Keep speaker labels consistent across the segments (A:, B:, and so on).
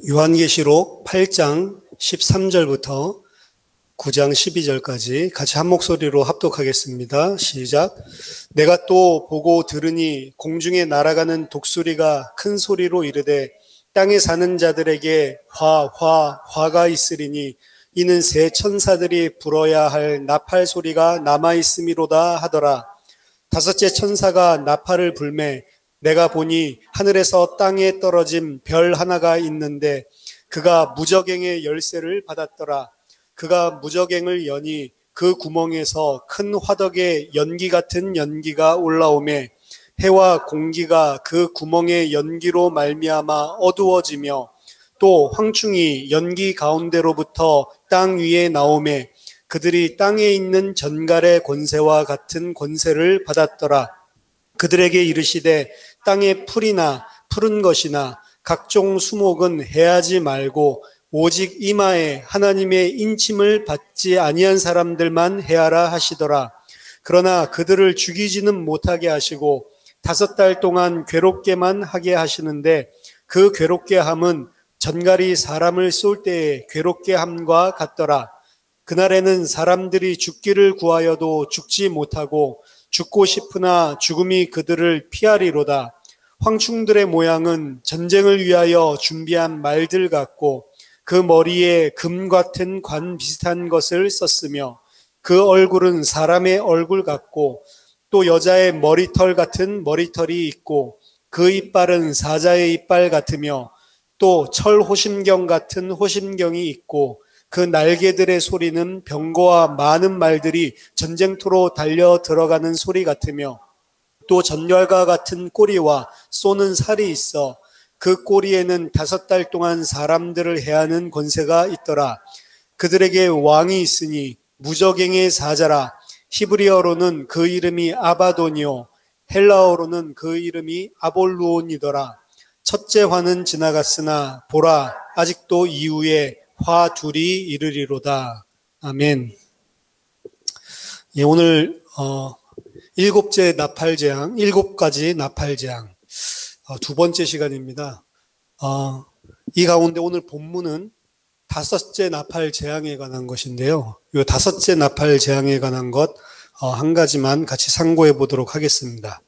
A: 요한계시록 8장 13절부터 9장 12절까지 같이 한 목소리로 합독하겠습니다. 시작. 내가 또 보고 들으니 공중에 날아가는 독수리가 큰 소리로 이르되 땅에 사는 자들에게 화가 있으리니 이는 새 천사들이 불어야 할 나팔 소리가 남아있음이로다 하더라. 다섯째 천사가 나팔을 불매 내가 보니 하늘에서 땅에 떨어진 별 하나가 있는데 그가 무저갱의 열쇠를 받았더라. 그가 무저갱을 여니 그 구멍에서 큰 화덕의 연기 같은 연기가 올라오매 해와 공기가 그 구멍의 연기로 말미암아 어두워지며 또 황충이 연기 가운데로부터 땅 위에 나오매 그들이 땅에 있는 전갈의 권세와 같은 권세를 받았더라. 그들에게 이르시되 땅의 풀이나 푸른 것이나 각종 수목은 해하지 말고 오직 이마에 하나님의 인침을 받지 아니한 사람들만 해하라 하시더라. 그러나 그들을 죽이지는 못하게 하시고 5달 동안 괴롭게만 하게 하시는데 그 괴롭게 함은 전갈이 사람을 쏠 때에 괴롭게 함과 같더라. 그날에는 사람들이 죽기를 구하여도 죽지 못하고 죽고 싶으나 죽음이 그들을 피하리로다. 황충들의 모양은 전쟁을 위하여 준비한 말들 같고 그 머리에 금 같은 관 비슷한 것을 썼으며 그 얼굴은 사람의 얼굴 같고 또 여자의 머리털 같은 머리털이 있고 그 이빨은 사자의 이빨 같으며 또 철 호심경 같은 호심경이 있고 그 날개들의 소리는 병거와 많은 말들이 전쟁터로 달려 들어가는 소리 같으며 또 전열과 같은 꼬리와 쏘는 살이 있어 그 꼬리에는 5달 동안 사람들을 해하는 권세가 있더라. 그들에게 왕이 있으니 무저갱의 사자라. 히브리어로는 그 이름이 아바돈이요 헬라어로는 그 이름이 아볼루온이더라. 첫째 화는 지나갔으나 보라 아직도 이후에 화 둘이 이르리로다. 아멘. 예, 오늘 7째 나팔재앙, 7가지 나팔재앙 두 번째 시간입니다. 이 가운데 오늘 본문은 5째 나팔재앙에 관한 것인데요. 이 5째 나팔재앙에 관한 것 한 가지만 같이 상고해 보도록 하겠습니다.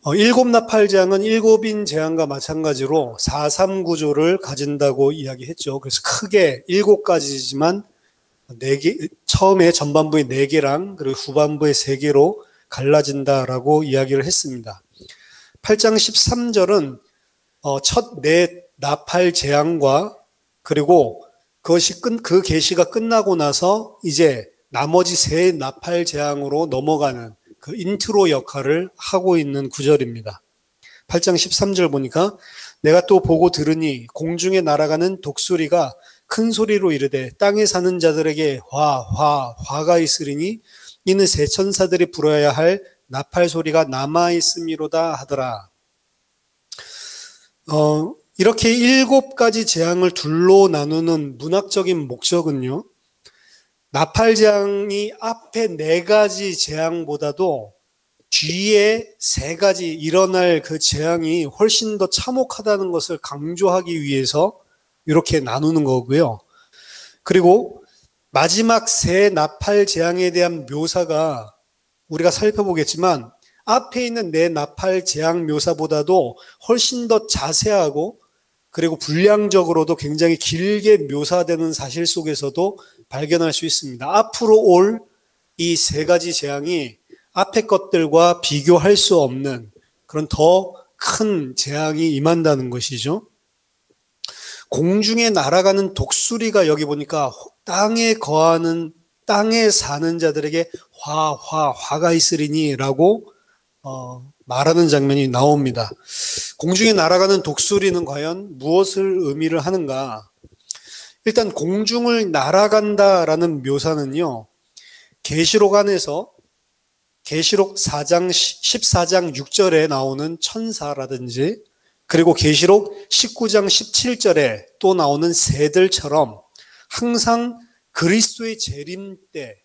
A: 7 나팔재앙은 7인 재앙과 마찬가지로 4-3 구조를 가진다고 이야기했죠. 그래서 크게 7가지지만 4개, 처음에 전반부에 4개랑 그리고 후반부에 3개로 갈라진다라고 이야기를 했습니다. 8장 13절은 첫 4 나팔 재앙과 그리고 그 계시가 끝나고 나서 이제 나머지 3 나팔 재앙으로 넘어가는 그 인트로 역할을 하고 있는 구절입니다. 8장 13절 보니까 내가 또 보고 들으니 공중에 날아가는 독수리가 큰 소리로 이르되 땅에 사는 자들에게 화가 있으리니 이는 새 천사들이 불어야 할 나팔 소리가 남아있음이로다 하더라. 이렇게 7가지 재앙을 둘로 나누는 문학적인 목적은요, 나팔 재앙이 앞에 4가지 재앙보다도 뒤에 3가지 일어날 그 재앙이 훨씬 더 참혹하다는 것을 강조하기 위해서 이렇게 나누는 거고요. 그리고 마지막 3 나팔 재앙에 대한 묘사가 우리가 살펴보겠지만 앞에 있는 4 나팔 재앙 묘사보다도 훨씬 더 자세하고 그리고 분량적으로도 굉장히 길게 묘사되는 사실 속에서도 발견할 수 있습니다. 앞으로 올 이 3가지 재앙이 앞에 것들과 비교할 수 없는 그런 더 큰 재앙이 임한다는 것이죠. 공중에 날아가는 독수리가 여기 보니까 땅에 거하는, 땅에 사는 자들에게 화가 있으리니 라고 말하는 장면이 나옵니다. 공중에 날아가는 독수리는 과연 무엇을 의미를 하는가? 일단 공중을 날아간다라는 묘사는요, 계시록 안에서 계시록 14장 6절에 나오는 천사라든지 그리고 계시록 19장 17절에 또 나오는 새들처럼 항상 그리스도의 재림 때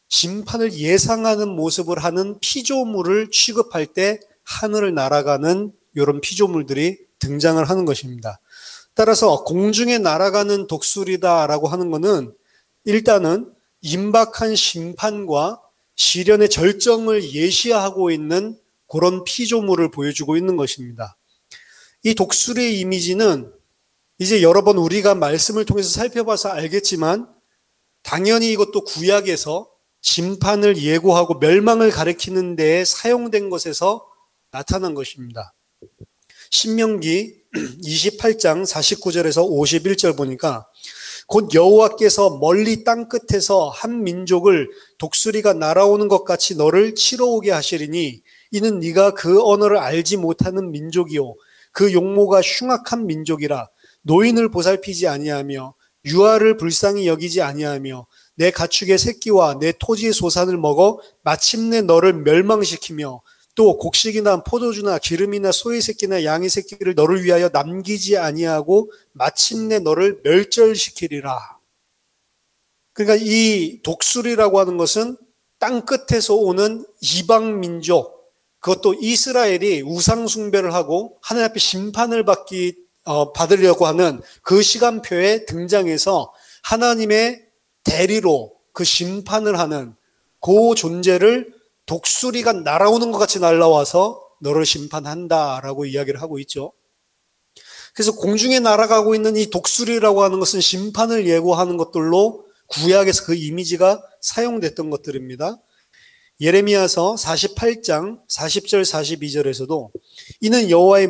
A: 심판을 예상하는 모습을 하는 피조물을 취급할 때 하늘을 날아가는 이런 피조물들이 등장을 하는 것입니다. 따라서 공중에 날아가는 독수리다라고 하는 것은 일단은 임박한 심판과 시련의 절정을 예시하고 있는 그런 피조물을 보여주고 있는 것입니다. 이 독수리의 이미지는 이제 여러 번 우리가 말씀을 통해서 살펴봐서 알겠지만 당연히 이것도 구약에서 심판을 예고하고 멸망을 가리키는 데에 사용된 것에서 나타난 것입니다. 신명기 28장 49절에서 51절 보니까 곧 여호와께서 멀리 땅 끝에서 한 민족을 독수리가 날아오는 것 같이 너를 치러 오게 하시리니 이는 네가 그 언어를 알지 못하는 민족이요 그 용모가 흉악한 민족이라 노인을 보살피지 아니하며 유아를 불쌍히 여기지 아니하며 내 가축의 새끼와 내 토지의 소산을 먹어 마침내 너를 멸망시키며 또 곡식이나 포도주나 기름이나 소의 새끼나 양의 새끼를 너를 위하여 남기지 아니하고 마침내 너를 멸절시키리라. 그러니까 이 독수리라고 하는 것은 땅 끝에서 오는 이방 민족, 그것도 이스라엘이 우상 숭배를 하고 하나님 앞에 심판을 받으려고 하는 그 시간표에 등장해서 하나님의 대리로 그 심판을 하는 그 존재를 독수리가 날아오는 것 같이 날아와서 너를 심판한다라고 이야기를 하고 있죠. 그래서 공중에 날아가고 있는 이 독수리라고 하는 것은 심판을 예고하는 것들로 구약에서 그 이미지가 사용됐던 것들입니다. 예레미야서 48장 40절 42절에서도 이는 여호와의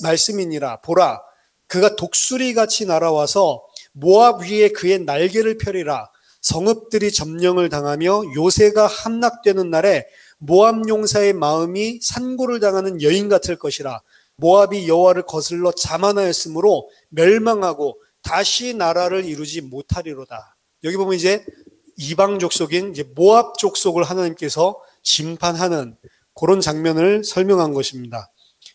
A: 말씀이니라 보라 그가 독수리같이 날아와서 모압 위에 그의 날개를 펴리라 성읍들이 점령을 당하며 요새가 함락되는 날에 모압 용사의 마음이 산고를 당하는 여인 같을 것이라 모압이 여호와를 거슬러 자만하였으므로 멸망하고 다시 나라를 이루지 못하리로다. 여기 보면 이제 이방 족속인 이제 모압 족속을 하나님께서 심판하는 그런 장면을 설명한 것입니다.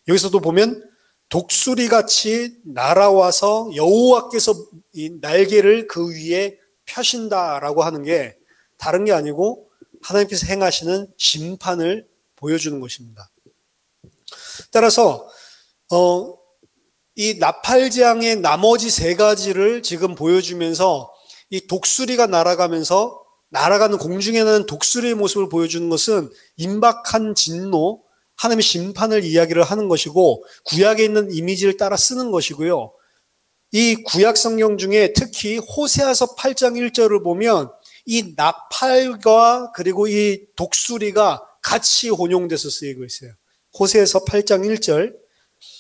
A: 여기서도 보면 독수리같이 날아와서 여호와께서 이 날개를 그 위에 펴신다라고 하는 게 다른 게 아니고 하나님께서 행하시는 심판을 보여주는 것입니다. 따라서 이 나팔재앙의 나머지 세 가지를 지금 보여주면서 이 독수리가 날아가면서 날아가는 공중에 나는 독수리의 모습을 보여주는 것은 임박한 진노, 하나님의 심판을 이야기를 하는 것이고 구약에 있는 이미지를 따라 쓰는 것이고요. 이 구약 성경 중에 특히 호세아서 8장 1절을 보면 이 나팔과 그리고 이 독수리가 같이 혼용돼서 쓰이고 있어요. 호세아서 8장 1절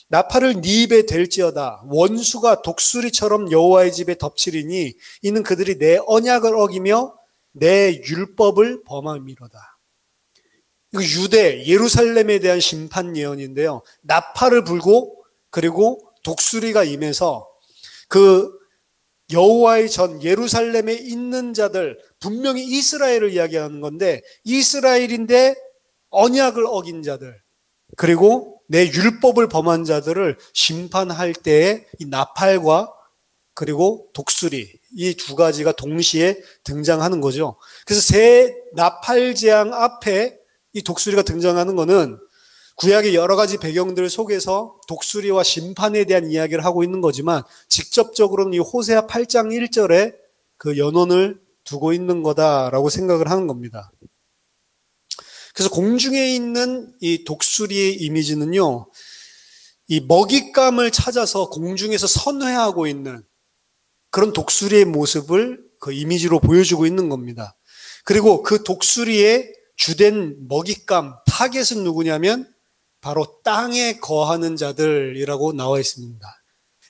A: 나팔을 네 입에 댈지어다 원수가 독수리처럼 여호와의 집에 덮치리니 이는 그들이 내 언약을 어기며 내 율법을 범함이로다. 이거 유대 예루살렘에 대한 심판 예언인데요. 나팔을 불고 그리고 독수리가 임해서 그 여호와의 전 예루살렘에 있는 자들 분명히 이스라엘을 이야기하는 건데 이스라엘인데 언약을 어긴 자들 그리고 내 율법을 범한 자들을 심판할 때에 이 나팔과 그리고 독수리 이 두 가지가 동시에 등장하는 거죠. 그래서 새 나팔 재앙 앞에 이 독수리가 등장하는 것은 구약의 여러 가지 배경들 속에서 독수리와 심판에 대한 이야기를 하고 있는 거지만 직접적으로는 이 호세아 8장 1절에 그 연원을 두고 있는 거다라고 생각을 하는 겁니다. 그래서 공중에 있는 이 독수리의 이미지는요, 이 먹잇감을 찾아서 공중에서 선회하고 있는 그런 독수리의 모습을 그 이미지로 보여주고 있는 겁니다. 그리고 그 독수리의 주된 먹잇감, 타겟은 누구냐면 바로 땅에 거하는 자들이라고 나와 있습니다.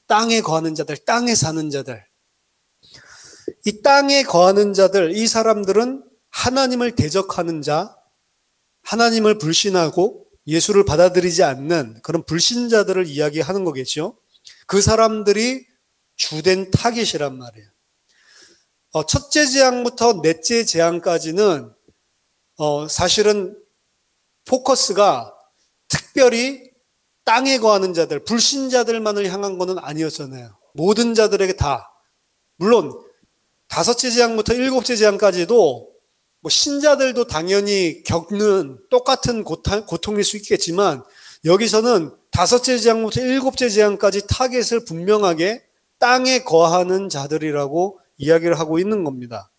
A: 땅에 거하는 자들, 땅에 사는 자들. 이 땅에 거하는 자들, 이 사람들은 하나님을 대적하는 자, 하나님을 불신하고 예수를 받아들이지 않는 그런 불신자들을 이야기하는 거겠죠. 그 사람들이 주된 타깃이란 말이에요. 첫째 재앙부터 넷째 재앙까지는 사실은 포커스가 특별히 땅에 거하는 자들, 불신자들만을 향한 것은 아니었잖아요. 모든 자들에게 다. 물론 다섯째 재앙부터 일곱째 재앙까지도 뭐 신자들도 당연히 겪는 똑같은 고통일 수 있겠지만 여기서는 다섯째 재앙부터 일곱째 재앙까지 타겟을 분명하게 땅에 거하는 자들이라고 이야기를 하고 있는 겁니다.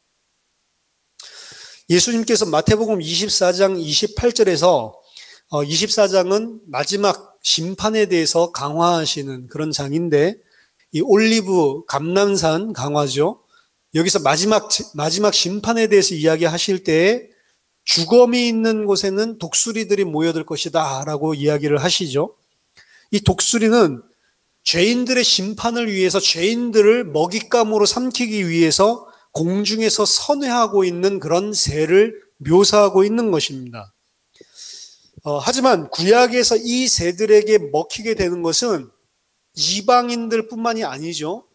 A: 예수님께서 마태복음 24장 28절에서 24장은 마지막 심판에 대해서 강화하시는 그런 장인데, 이 올리브 감람산 강화죠. 여기서 마지막 심판에 대해서 이야기하실 때에 주검이 있는 곳에는 독수리들이 모여들 것이다 라고 이야기를 하시죠. 이 독수리는 죄인들의 심판을 위해서, 죄인들을 먹잇감으로 삼키기 위해서 공중에서 선회하고 있는 그런 새를 묘사하고 있는 것입니다. 하지만 구약에서 이 새들에게 먹히게 되는 것은 이방인들 뿐만이 아니죠.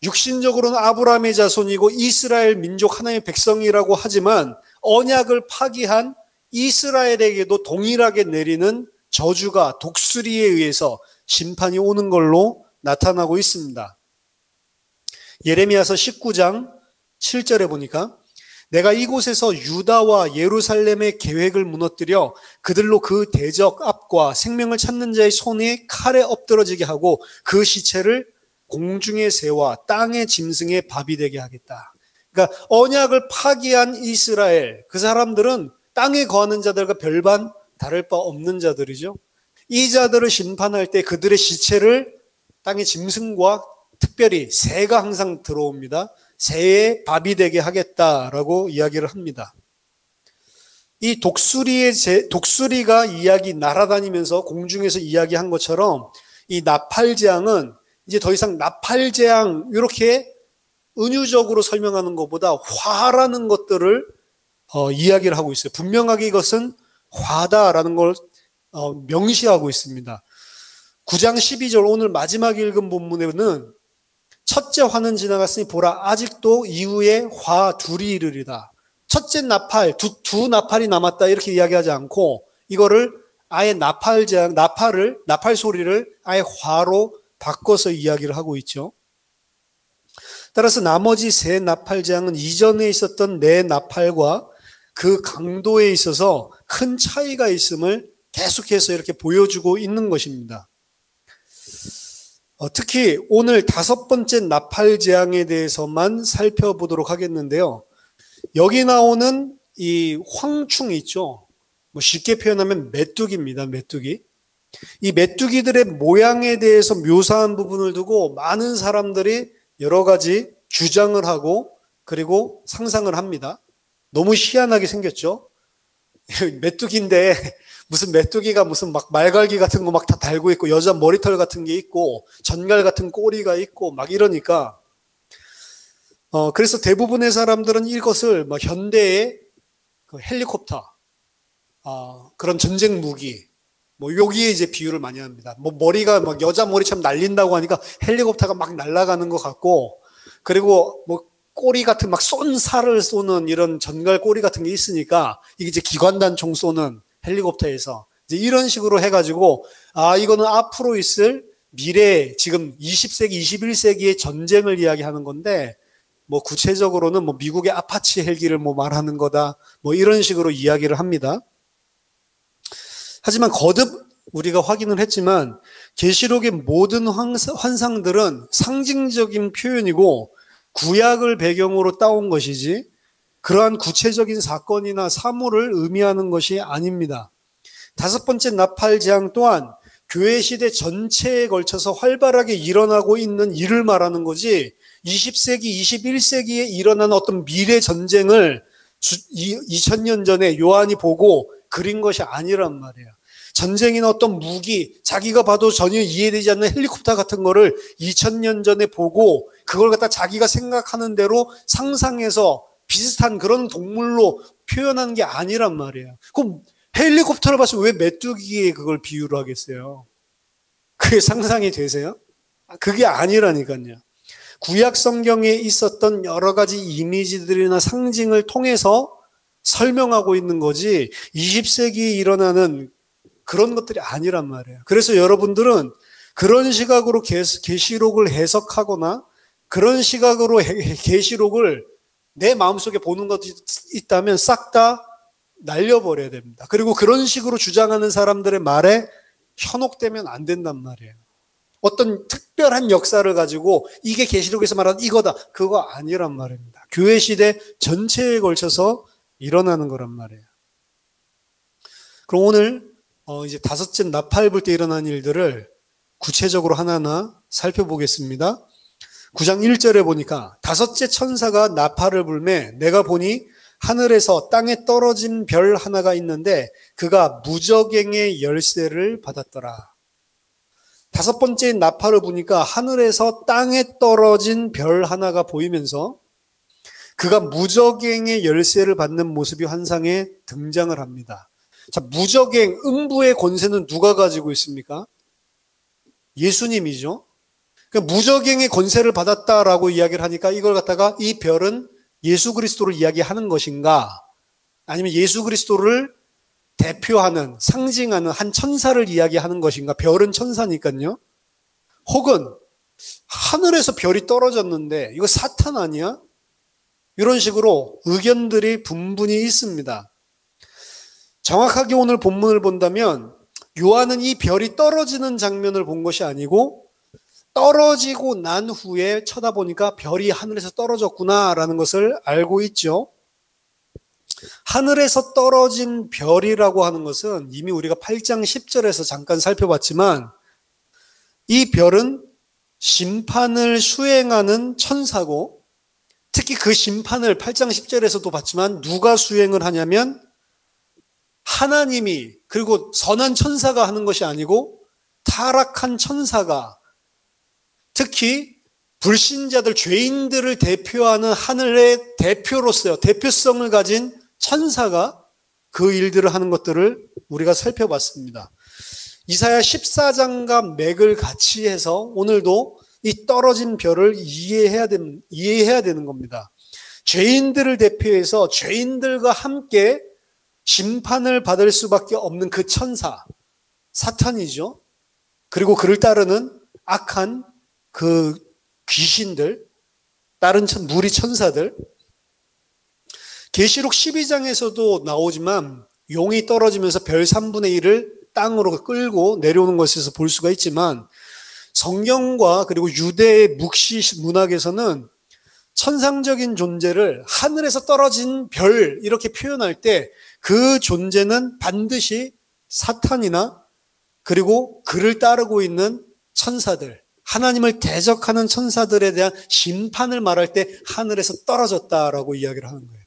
A: 육신적으로는 아브라함의 자손이고 이스라엘 민족 하나의 백성이라고 하지만 언약을 파기한 이스라엘에게도 동일하게 내리는 저주가 독수리에 의해서 심판이 오는 걸로 나타나고 있습니다. 예레미야서 19장 7절에 보니까 내가 이곳에서 유다와 예루살렘의 계획을 무너뜨려 그들로 그 대적 앞과 생명을 찾는 자의 손에 칼에 엎드러지게 하고 그 시체를 공중의 새와 땅의 짐승의 밥이 되게 하겠다. 그러니까 언약을 파기한 이스라엘, 그 사람들은 땅에 거하는 자들과 별반 다를 바 없는 자들이죠. 이 자들을 심판할 때 그들의 시체를 땅의 짐승과 특별히 새가 항상 들어옵니다. 새의 밥이 되게 하겠다라고 이야기를 합니다. 이 독수리가 날아다니면서 공중에서 이야기한 것처럼 이 나팔재앙은 이제 더 이상 나팔재앙 이렇게 은유적으로 설명하는 것보다 화라는 것들을 이야기를 하고 있어요. 분명하게 이것은 화다라는 걸 명시하고 있습니다. 9장 12절 오늘 마지막 읽은 본문에는 첫째 화는 지나갔으니 보라 아직도 이후에 화 둘이 이르리다. 첫째 나팔, 두 나팔이 남았다 이렇게 이야기하지 않고 이거를 아예 나팔 소리를 아예 화로 바꿔서 이야기를 하고 있죠. 따라서 나머지 세 나팔재앙은 이전에 있었던 네 나팔과 그 강도에 있어서 큰 차이가 있음을 계속해서 이렇게 보여주고 있는 것입니다. 특히 오늘 5번째 나팔재앙에 대해서만 살펴보도록 하겠는데요. 여기 나오는 이 황충이 있죠. 쉽게 표현하면 메뚜기입니다. 메뚜기. 이 메뚜기들의 모양에 대해서 묘사한 부분을 두고 많은 사람들이 여러 가지 주장을 하고 그리고 상상을 합니다. 너무 희한하게 생겼죠? 메뚜기인데 무슨 메뚜기가 무슨 막 말갈기 같은 거 막 다 달고 있고 여자 머리털 같은 게 있고 전갈 같은 꼬리가 있고 막 이러니까 그래서 대부분의 사람들은 이것을 막 현대의 그 헬리콥터 그런 전쟁 무기 여기에 이제 비유를 많이 합니다. 머리가 막 여자 머리처럼 날린다고 하니까 헬리콥터가 막 날아가는 것 같고 그리고 꼬리 같은 막 쏜 살을 쏘는 이런 전갈 꼬리 같은 게 있으니까 이게 이제 기관단 총 쏘는 헬리콥터에서 이제 이런 식으로 해가지고 이거는 앞으로 있을 미래 지금 20세기, 21세기의 전쟁을 이야기하는 건데 구체적으로는 미국의 아파치 헬기를 말하는 거다 이런 식으로 이야기를 합니다. 하지만 거듭 우리가 확인을 했지만 계시록의 모든 환상들은 상징적인 표현이고 구약을 배경으로 따온 것이지 그러한 구체적인 사건이나 사물을 의미하는 것이 아닙니다. 5번째 나팔재앙 또한 교회 시대 전체에 걸쳐서 활발하게 일어나고 있는 일을 말하는 거지 20세기, 21세기에 일어난 어떤 미래 전쟁을 2000년 전에 요한이 보고 그린 것이 아니란 말이에요. 전쟁이나 어떤 무기, 자기가 봐도 전혀 이해되지 않는 헬리콥터 같은 거를 2000년 전에 보고 그걸 갖다 자기가 생각하는 대로 상상해서 비슷한 그런 동물로 표현한 게 아니란 말이에요. 그럼 헬리콥터를 봤으면 왜 메뚜기에 그걸 비유를 하겠어요? 그게 상상이 되세요? 그게 아니라니까요. 구약 성경에 있었던 여러 가지 이미지들이나 상징을 통해서 설명하고 있는 거지 20세기에 일어나는 그런 것들이 아니란 말이에요. 그래서 여러분들은 그런 시각으로 계시록을 해석하거나 그런 시각으로 계시록을 내 마음속에 보는 것이 있다면 싹 다 날려버려야 됩니다. 그리고 그런 식으로 주장하는 사람들의 말에 현혹되면 안 된단 말이에요. 어떤 특별한 역사를 가지고 이게 계시록에서 말하는 이거다. 그거 아니란 말입니다. 교회 시대 전체에 걸쳐서 일어나는 거란 말이에요. 그럼 오늘 이제 다섯째 나팔 불 때 일어난 일들을 구체적으로 하나하나 살펴보겠습니다. 9장 1절에 보니까 다섯째 천사가 나팔을 불매 내가 보니 하늘에서 땅에 떨어진 별 하나가 있는데 그가 무저갱의 열쇠를 받았더라. 다섯 번째 나팔을 보니까 하늘에서 땅에 떨어진 별 하나가 보이면서 그가 무저갱의 열쇠를 받는 모습이 환상에 등장을 합니다. 자, 무저갱, 음부의 권세는 누가 가지고 있습니까? 예수님이죠. 그러니까 무저갱의 권세를 받았다라고 이야기를 하니까 이걸 갖다가 이 별은 예수 그리스도를 이야기하는 것인가? 아니면 예수 그리스도를 대표하는, 상징하는 한 천사를 이야기하는 것인가? 별은 천사니까요. 혹은 하늘에서 별이 떨어졌는데 이거 사탄 아니야? 이런 식으로 의견들이 분분히 있습니다. 정확하게 오늘 본문을 본다면 요한은 이 별이 떨어지는 장면을 본 것이 아니고 떨어지고 난 후에 쳐다보니까 별이 하늘에서 떨어졌구나라는 것을 알고 있죠. 하늘에서 떨어진 별이라고 하는 것은 이미 우리가 8장 10절에서 잠깐 살펴봤지만 이 별은 심판을 수행하는 천사고 특히 그 심판을 8장 10절에서도 봤지만 누가 수행을 하냐면 하나님이 그리고 선한 천사가 하는 것이 아니고 타락한 천사가 특히 불신자들, 죄인들을 대표하는 하늘의 대표로서요, 대표성을 가진 천사가 그 일들을 하는 것들을 우리가 살펴봤습니다. 이사야 14장과 맥을 같이 해서 오늘도 이 떨어진 별을 이해해야 되는 겁니다. 죄인들을 대표해서 죄인들과 함께 심판을 받을 수밖에 없는 그 천사, 사탄이죠. 그리고 그를 따르는 악한 그 귀신들, 다른 무리 천사들. 계시록 12장에서도 나오지만 용이 떨어지면서 별 3분의 1을 땅으로 끌고 내려오는 것에서 볼 수가 있지만 성경과 그리고 유대의 묵시 문학에서는 천상적인 존재를 하늘에서 떨어진 별 이렇게 표현할 때 그 존재는 반드시 사탄이나 그리고 그를 따르고 있는 천사들, 하나님을 대적하는 천사들에 대한 심판을 말할 때 하늘에서 떨어졌다라고 이야기를 하는 거예요.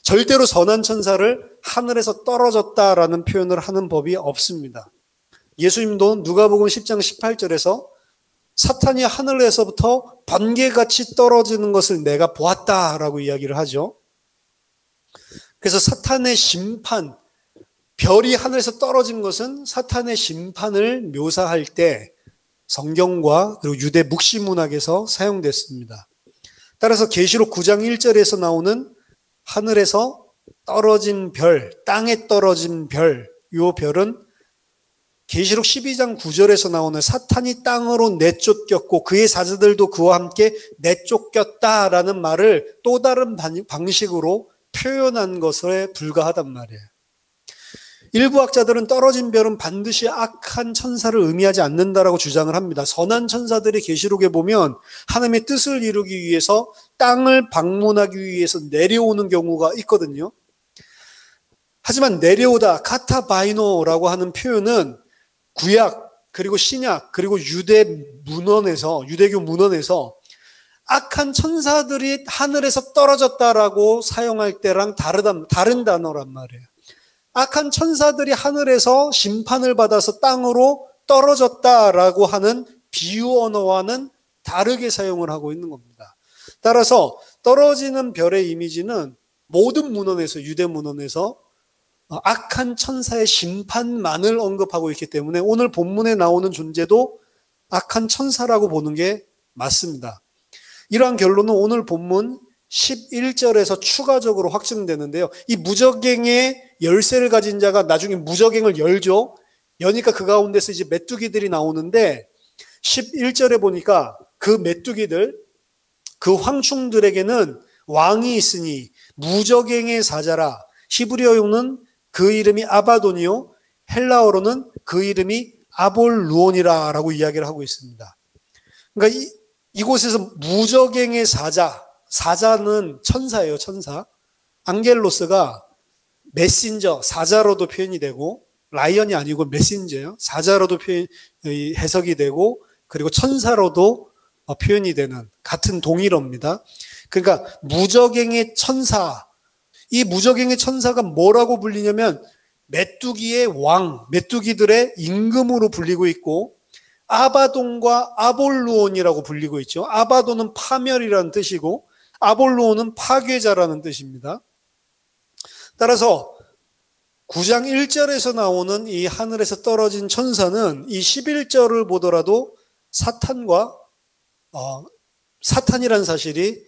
A: 절대로 선한 천사를 하늘에서 떨어졌다라는 표현을 하는 법이 없습니다. 예수님도 누가복음 10장 18절에서 사탄이 하늘에서부터 번개같이 떨어지는 것을 내가 보았다라고 이야기를 하죠. 그래서 사탄의 심판, 별이 하늘에서 떨어진 것은 사탄의 심판을 묘사할 때 성경과 그리고 유대 묵시문학에서 사용됐습니다. 따라서 계시록 9장 1절에서 나오는 하늘에서 떨어진 별, 땅에 떨어진 별, 이 별은 계시록 12장 9절에서 나오는 사탄이 땅으로 내쫓겼고 그의 사자들도 그와 함께 내쫓겼다라는 말을 또 다른 방식으로 표현한 것에 불과하단 말이에요. 일부 학자들은 떨어진 별은 반드시 악한 천사를 의미하지 않는다라고 주장을 합니다. 선한 천사들이 계시록에 보면 하나님의 뜻을 이루기 위해서 땅을 방문하기 위해서 내려오는 경우가 있거든요. 하지만 내려오다, 카타바이노라고 하는 표현은 구약 그리고 신약 그리고 유대교 문헌에서 악한 천사들이 하늘에서 떨어졌다라고 사용할 때랑 다른 단어란 말이에요. 악한 천사들이 하늘에서 심판을 받아서 땅으로 떨어졌다라고 하는 비유 언어와는 다르게 사용을 하고 있는 겁니다. 따라서 떨어지는 별의 이미지는 모든 문헌에서, 유대 문헌에서 악한 천사의 심판만을 언급하고 있기 때문에 오늘 본문에 나오는 존재도 악한 천사라고 보는 게 맞습니다. 이러한 결론은 오늘 본문 11절에서 추가적으로 확증되는데요. 이 무저갱의 열쇠를 가진 자가 나중에 무저갱을 열죠. 여니까 그 가운데서 이제 메뚜기들이 나오는데 11절에 보니까 그 메뚜기들, 그 황충들에게는 왕이 있으니 무저갱의 사자라. 히브리어로는 그 이름이 아바돈이요, 헬라어로는 그 이름이 아볼루온이라고 이야기를 하고 있습니다. 그러니까 이곳에서 무적행의 사자는 천사예요, 천사. 앙겔로스가 메신저, 사자로도 표현이 되고, 라이언이 아니고 메신저예요. 사자로도 해석이 되고, 그리고 천사로도 표현이 되는 같은 동일어입니다. 그러니까 무적행의 천사, 이 무적행의 천사가 뭐라고 불리냐면 메뚜기의 왕, 메뚜기들의 임금으로 불리고 있고, 아바돈과 아볼루온이라고 불리고 있죠. 아바돈은 파멸이라는 뜻이고 아볼루온은 파괴자라는 뜻입니다. 따라서 9장 1절에서 나오는 이 하늘에서 떨어진 천사는 이 11절을 보더라도 사탄이라는 사실이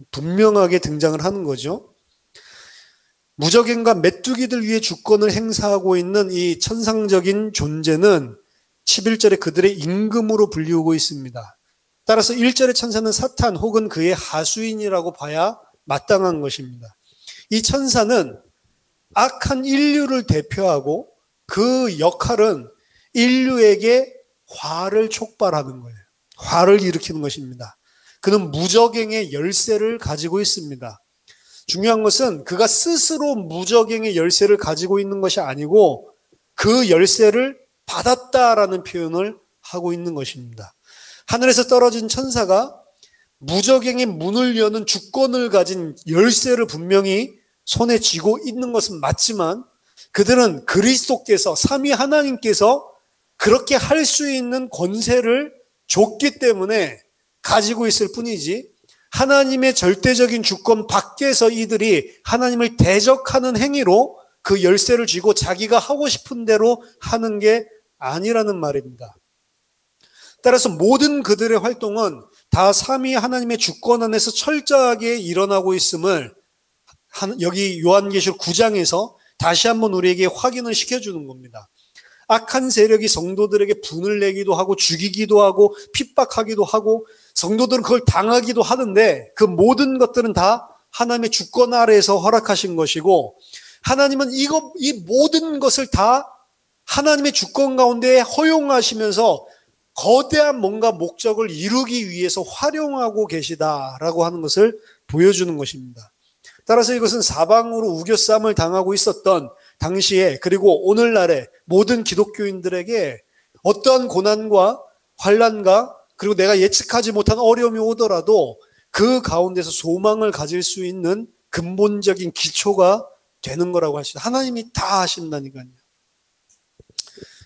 A: 분명하게 등장을 하는 거죠. 무적행과 메뚜기들 위에 주권을 행사하고 있는 이 천상적인 존재는 11절에 그들의 임금으로 불리우고 있습니다. 따라서 1절의 천사는 사탄 혹은 그의 하수인이라고 봐야 마땅한 것입니다. 이 천사는 악한 인류를 대표하고 그 역할은 인류에게 화를 촉발하는 거예요. 화를 일으키는 것입니다. 그는 무적행의 열쇠를 가지고 있습니다. 중요한 것은 그가 스스로 무적행의 열쇠를 가지고 있는 것이 아니고 그 열쇠를 받았다라는 표현을 하고 있는 것입니다. 하늘에서 떨어진 천사가 무적행의 문을 여는 주권을 가진 열쇠를 분명히 손에 쥐고 있는 것은 맞지만 그들은 그리스도께서 삼위 하나님께서 그렇게 할 수 있는 권세를 줬기 때문에 가지고 있을 뿐이지 하나님의 절대적인 주권 밖에서 이들이 하나님을 대적하는 행위로 그 열쇠를 쥐고 자기가 하고 싶은 대로 하는 게 아니라는 말입니다. 따라서 모든 그들의 활동은 다 삼위 하나님의 주권 안에서 철저하게 일어나고 있음을 여기 요한계시록 9장에서 다시 한번 우리에게 확인을 시켜주는 겁니다. 악한 세력이 성도들에게 분을 내기도 하고 죽이기도 하고 핍박하기도 하고 성도들은 그걸 당하기도 하는데 그 모든 것들은 다 하나님의 주권 아래에서 허락하신 것이고 하나님은 이 모든 것을 다 하나님의 주권 가운데 허용하시면서 거대한 뭔가 목적을 이루기 위해서 활용하고 계시다라고 하는 것을 보여주는 것입니다. 따라서 이것은 사방으로 우겨쌈을 당하고 있었던 당시에 그리고 오늘날의 모든 기독교인들에게 어떠한 고난과 환난과 그리고 내가 예측하지 못한 어려움이 오더라도 그 가운데서 소망을 가질 수 있는 근본적인 기초가 되는 거라고 할 수 있어요. 하나님이 다 하신다니까요.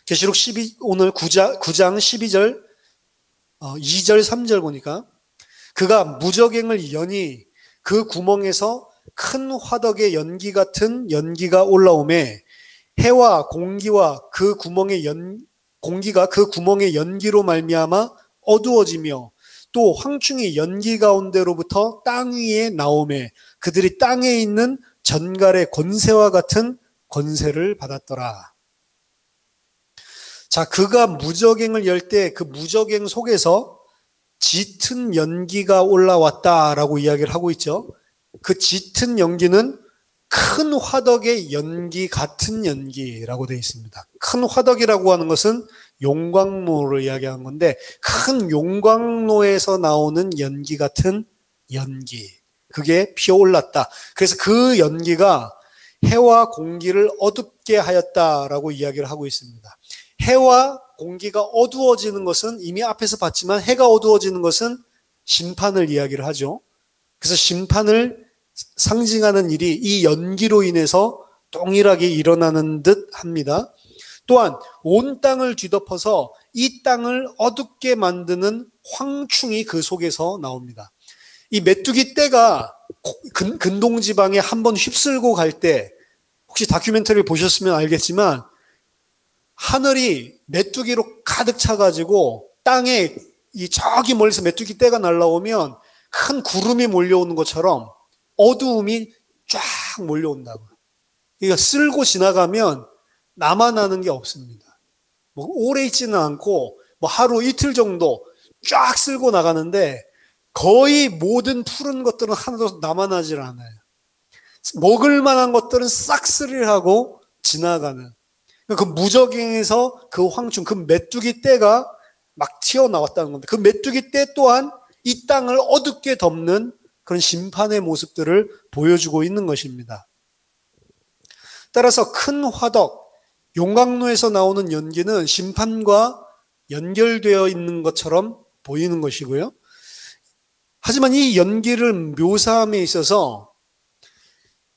A: 계시록 오늘 9장 12절 2절 3절 보니까 그가 무적행을 여니 그 구멍에서 큰 화덕의 연기 같은 연기가 올라오매 해와 공기와 그 구멍의 공기가 그 구멍의 연기로 말미암아 어두워지며 또 황충이 연기 가운데로부터 땅 위에 나오매 그들이 땅에 있는 전갈의 권세와 같은 권세를 받았더라. 자, 그가 무적행을 열 때 그 무적행 속에서 짙은 연기가 올라왔다라고 이야기를 하고 있죠. 그 짙은 연기는 큰 화덕의 연기 같은 연기라고 되어 있습니다. 큰 화덕이라고 하는 것은 용광로를 이야기하는 건데 큰 용광로에서 나오는 연기 같은 연기. 그게 피어올랐다. 그래서 그 연기가 해와 공기를 어둡게 하였다라고 이야기를 하고 있습니다. 해와 공기가 어두워지는 것은 이미 앞에서 봤지만 해가 어두워지는 것은 심판을 이야기를 하죠. 그래서 심판을 상징하는 일이 이 연기로 인해서 동일하게 일어나는 듯 합니다. 또한 온 땅을 뒤덮어서 이 땅을 어둡게 만드는 황충이 그 속에서 나옵니다. 이 메뚜기 떼가 근동지방에 한번 휩쓸고 갈 때 혹시 다큐멘터리를 보셨으면 알겠지만 하늘이 메뚜기로 가득 차가지고 땅에 저기 멀리서 메뚜기 떼가 날아오면 큰 구름이 몰려오는 것처럼 어두움이 쫙 몰려온다고. 그러니까 쓸고 지나가면 남아나는 게 없습니다. 뭐 오래 있지는 않고 뭐 하루 이틀 정도 쫙 쓸고 나가는데 거의 모든 푸른 것들은 하나도 남아나질 않아요. 먹을 만한 것들은 싹쓸이를 하고 지나가는. 그 무적행에서 그 황충, 그 메뚜기 떼가 막 튀어나왔다는 겁니다. 그 메뚜기 떼 또한 이 땅을 어둡게 덮는 그런 심판의 모습들을 보여주고 있는 것입니다. 따라서 큰 화덕, 용광로에서 나오는 연기는 심판과 연결되어 있는 것처럼 보이는 것이고요. 하지만 이 연기를 묘사함에 있어서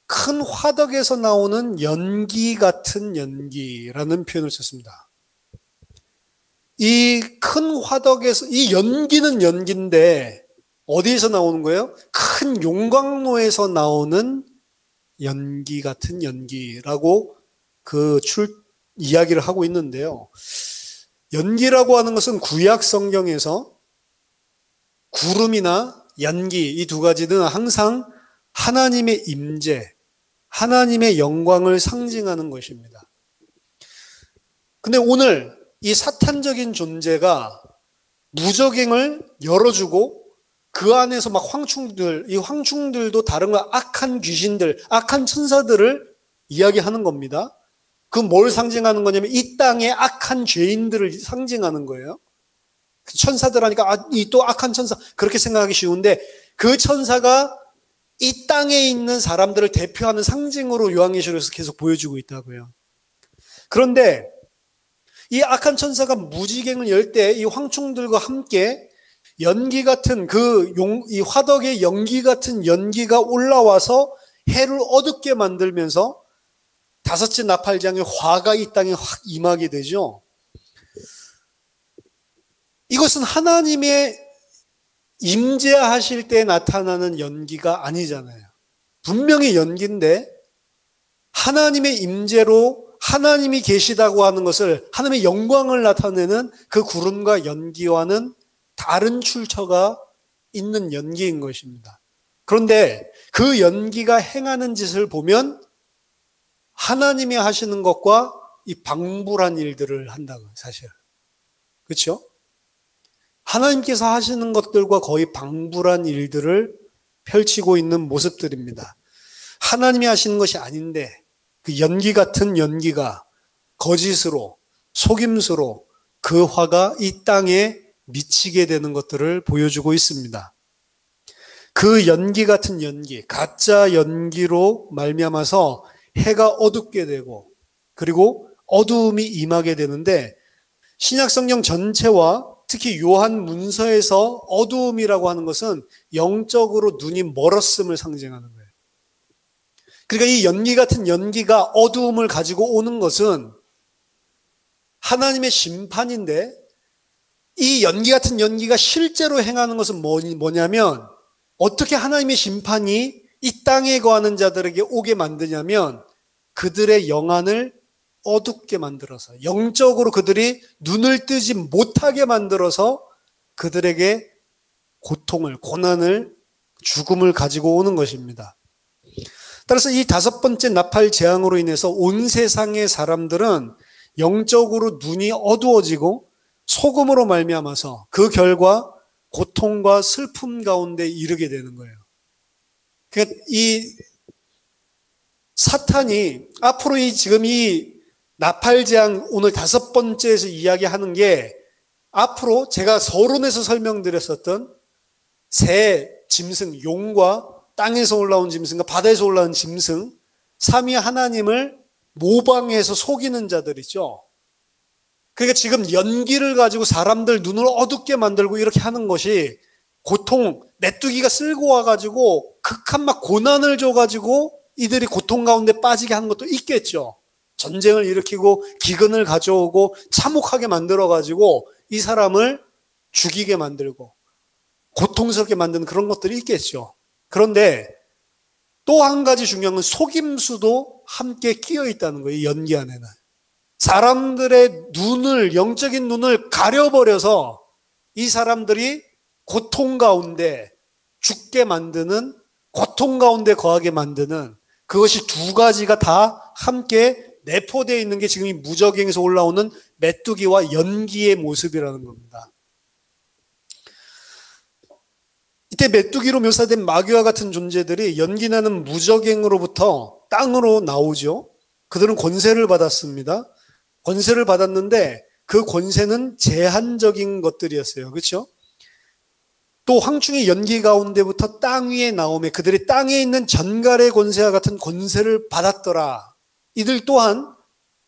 A: 큰 화덕에서 나오는 연기 같은 연기라는 표현을 썼습니다. 이 큰 화덕에서, 이 연기는 연기인데 어디에서 나오는 거예요? 큰 용광로에서 나오는 연기 같은 연기라고 이야기를 하고 있는데요. 연기라고 하는 것은 구약 성경에서 구름이나 연기, 이 두 가지는 항상 하나님의 임재, 하나님의 영광을 상징하는 것입니다. 근데 오늘 이 사탄적인 존재가 무적행을 열어주고 그 안에서 막 이 황충들도 다른 거 악한 귀신들, 악한 천사들을 이야기하는 겁니다. 그 뭘 상징하는 거냐면 이 땅의 악한 죄인들을 상징하는 거예요. 천사들 하니까 이 또 악한 천사 그렇게 생각하기 쉬운데 그 천사가 이 땅에 있는 사람들을 대표하는 상징으로 요한계시록에서 계속 보여주고 있다고요. 그런데 이 악한 천사가 무지갱을 열 때 이 황충들과 함께 연기 같은 이 화덕의 연기 같은 연기가 올라와서 해를 어둡게 만들면서 다섯째 나팔장의 화가 이 땅에 확 임하게 되죠. 이것은 하나님의 임재하실 때 나타나는 연기가 아니잖아요. 분명히 연기인데 하나님의 임재로 하나님이 계시다고 하는 것을 하나님의 영광을 나타내는 그 구름과 연기와는 다른 출처가 있는 연기인 것입니다. 그런데 그 연기가 행하는 짓을 보면 하나님이 하시는 것과 이 방불한 일들을 한다고 사실. 그렇죠? 하나님께서 하시는 것들과 거의 방불한 일들을 펼치고 있는 모습들입니다. 하나님이 하시는 것이 아닌데 그 연기 같은 연기가 거짓으로 속임수로 그 화가 이 땅에 미치게 되는 것들을 보여주고 있습니다. 그 연기 같은 연기, 가짜 연기로 말미암아서 해가 어둡게 되고 그리고 어두움이 임하게 되는데 신약성경 전체와 특히 요한 문서에서 어두움이라고 하는 것은 영적으로 눈이 멀었음을 상징하는 거예요. 그러니까 이 연기 같은 연기가 어두움을 가지고 오는 것은 하나님의 심판인데 이 연기 같은 연기가 실제로 행하는 것은 뭐냐면 어떻게 하나님의 심판이 이 땅에 거하는 자들에게 오게 만드냐면 그들의 영안을 어둡게 만들어서 영적으로 그들이 눈을 뜨지 못하게 만들어서 그들에게 고통을, 고난을, 죽음을 가지고 오는 것입니다. 따라서 이 다섯 번째 나팔 재앙으로 인해서 온 세상의 사람들은 영적으로 눈이 어두워지고 속음으로 말미암아서 그 결과 고통과 슬픔 가운데 이르게 되는 거예요. 그러니까 이 사탄이 앞으로 지금 이 나팔재앙 오늘 다섯 번째에서 이야기하는 게 앞으로 제가 서론에서 설명드렸었던 새 짐승, 용과 땅에서 올라온 짐승과 바다에서 올라온 짐승, 삼위 하나님을 모방해서 속이는 자들이죠. 그러니까 지금 연기를 가지고 사람들 눈을 어둡게 만들고 이렇게 하는 것이 고통, 메뚜기가 쓸고 와가지고 극한 막 고난을 줘가지고 이들이 고통 가운데 빠지게 하는 것도 있겠죠. 전쟁을 일으키고 기근을 가져오고 참혹하게 만들어가지고 이 사람을 죽이게 만들고 고통스럽게 만드는 그런 것들이 있겠죠. 그런데 또 한 가지 중요한 건 속임수도 함께 끼어 있다는 거예요. 이 연기 안에는. 사람들의 눈을, 영적인 눈을 가려버려서 이 사람들이 고통 가운데 죽게 만드는, 고통 가운데 거하게 만드는 그것이 두 가지가 다 함께 내포되어 있는 게 지금 이 무적행에서 올라오는 메뚜기와 연기의 모습이라는 겁니다. 이때 메뚜기로 묘사된 마귀와 같은 존재들이 연기나는 무적행으로부터 땅으로 나오죠. 그들은 권세를 받았습니다. 권세를 받았는데 그 권세는 제한적인 것들이었어요. 그렇죠? 또 황충이 연기 가운데부터 땅 위에 나오며 그들이 땅에 있는 전갈의 권세와 같은 권세를 받았더라. 이들 또한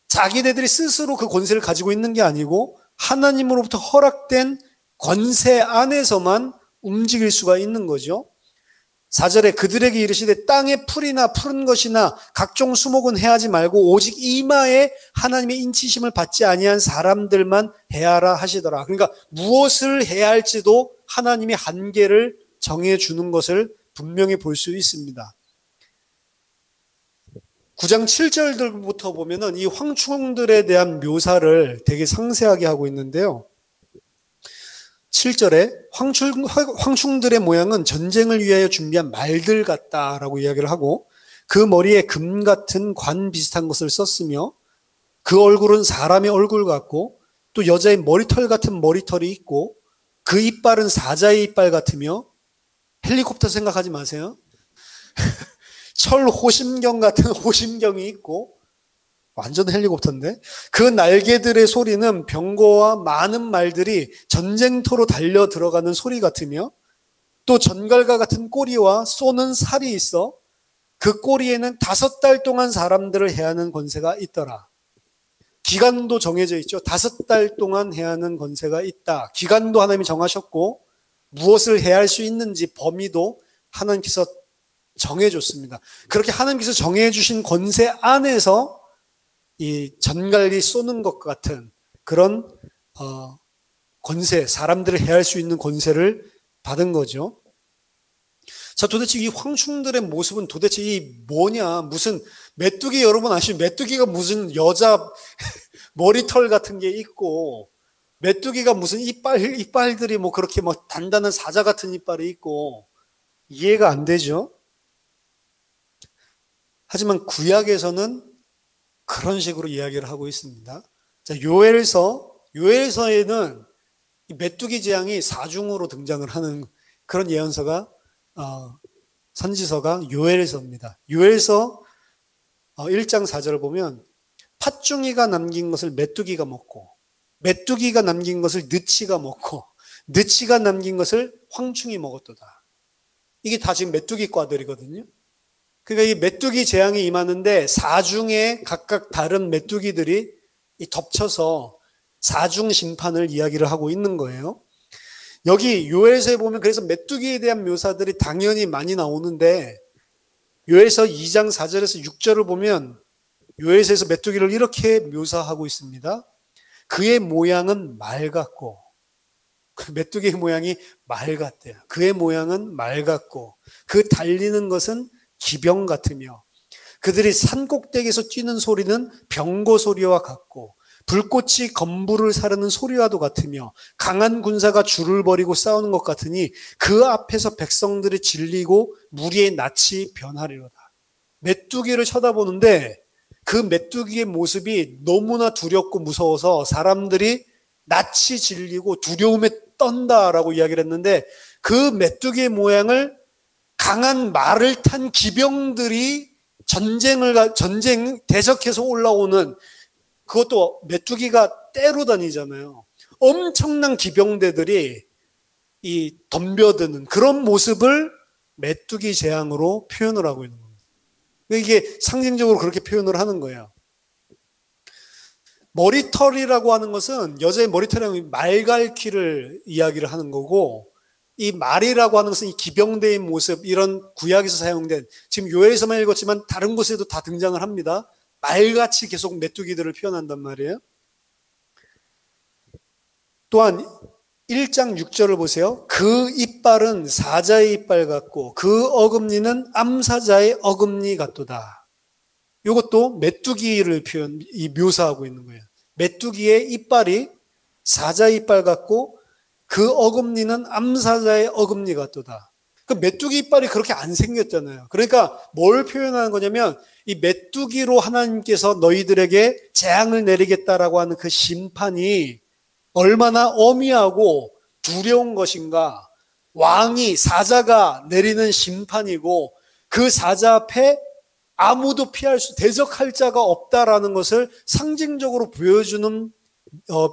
A: 자기네들이 스스로 그 권세를 가지고 있는 게 아니고 하나님으로부터 허락된 권세 안에서만 움직일 수가 있는 거죠. 4절에 그들에게 이르시되 땅의 풀이나 푸른 것이나 각종 수목은 해하지 말고 오직 이마에 하나님의 인치심을 받지 아니한 사람들만 해하라 하시더라. 그러니까 무엇을 해야 할지도 하나님이 한계를 정해주는 것을 분명히 볼 수 있습니다. 9장 7절부터 보면은 이 황충들에 대한 묘사를 되게 상세하게 하고 있는데요. 7절에 황충들의 모양은 전쟁을 위하여 준비한 말들 같다라고 이야기를 하고 그 머리에 금 같은 관 비슷한 것을 썼으며 그 얼굴은 사람의 얼굴 같고 또 여자의 머리털 같은 머리털이 있고 그 이빨은 사자의 이빨 같으며 헬리콥터 생각하지 마세요. 철 호심경 같은 호심경이 있고 완전 헬리콥터인데 그 날개들의 소리는 병거와 많은 말들이 전쟁터로 달려 들어가는 소리 같으며 또 전갈과 같은 꼬리와 쏘는 살이 있어 그 꼬리에는 5달 동안 사람들을 해하는 권세가 있더라. 기간도 정해져 있죠. 5달 동안 해하는 권세가 있다. 기간도 하나님이 정하셨고 무엇을 해할 수 있는지 범위도 하나님께서 정해줬습니다. 그렇게 하나님께서 정해주신 권세 안에서 이 전갈이 쏘는 것 같은 그런 권세, 사람들을 해할 수 있는 권세를 받은 거죠. 자, 도대체 이 황충들의 모습은 도대체 이 뭐냐? 무슨 메뚜기 여러분 아시죠? 메뚜기가 무슨 여자 머리털 같은 게 있고 메뚜기가 무슨 이빨들이 뭐 그렇게 뭐 단단한 사자 같은 이빨이 있고 이해가 안 되죠? 하지만 구약에서는 그런 식으로 이야기를 하고 있습니다. 자, 요엘서에는 이 메뚜기 재앙이 사중으로 등장을 하는 그런 예언서가 선지서가 요엘서입니다. 요엘서 1장 4절을 보면 팥중이가 남긴 것을 메뚜기가 먹고 메뚜기가 남긴 것을 느치가 먹고 느치가 남긴 것을 황충이 먹었도다. 이게 다 지금 메뚜기과들이거든요. 그러니까 이 메뚜기 재앙이 임하는데 사중에 각각 다른 메뚜기들이 덮쳐서 사중 심판을 이야기를 하고 있는 거예요. 여기 요엘서에 보면 그래서 메뚜기에 대한 묘사들이 당연히 많이 나오는데 요엘서 2장 4절에서 6절을 보면 요엘서에서 메뚜기를 이렇게 묘사하고 있습니다. 그의 모양은 말 같고 그 메뚜기의 모양이 말 같대요. 그의 모양은 말 같고 그 달리는 것은 기병 같으며 그들이 산꼭대기에서 뛰는 소리는 병거 소리와 같고 불꽃이 건불을 사르는 소리와도 같으며 강한 군사가 줄을 벌이고 싸우는 것 같으니 그 앞에서 백성들이 질리고 무리의 낯이 변하리로다. 메뚜기를 쳐다보는데 그 메뚜기의 모습이 너무나 두렵고 무서워서 사람들이 낯이 질리고 두려움에 떤다라고 이야기를 했는데 그 메뚜기의 모양을 강한 말을 탄 기병들이 전쟁 대적해서 올라오는 그것도 메뚜기가 떼로 다니잖아요. 엄청난 기병대들이 이 덤벼드는 그런 모습을 메뚜기 재앙으로 표현을 하고 있는 겁니다. 이게 상징적으로 그렇게 표현을 하는 거예요. 머리털이라고 하는 것은 여자의 머리털이라는 말갈퀴를 이야기를 하는 거고 이 말이라고 하는 것은 이 기병대의 모습 이런 구약에서 사용된 지금 요엘서만 읽었지만 다른 곳에도 다 등장을 합니다. 말같이 계속 메뚜기들을 표현한단 말이에요. 또한 1장 6절을 보세요. 그 이빨은 사자의 이빨 같고 그 어금니는 암사자의 어금니 같도다. 이것도 메뚜기를 묘사하고 있는 거예요. 메뚜기의 이빨이 사자의 이빨 같고 그 어금니는 암사자의 어금니 같도다. 그 메뚜기 이빨이 그렇게 안 생겼잖아요. 그러니까 뭘 표현하는 거냐면 이 메뚜기로 하나님께서 너희들에게 재앙을 내리겠다라고 하는 그 심판이 얼마나 엄미하고 두려운 것인가. 왕이 사자가 내리는 심판이고 그 사자 앞에 아무도 대적할 자가 없다라는 것을 상징적으로 보여주는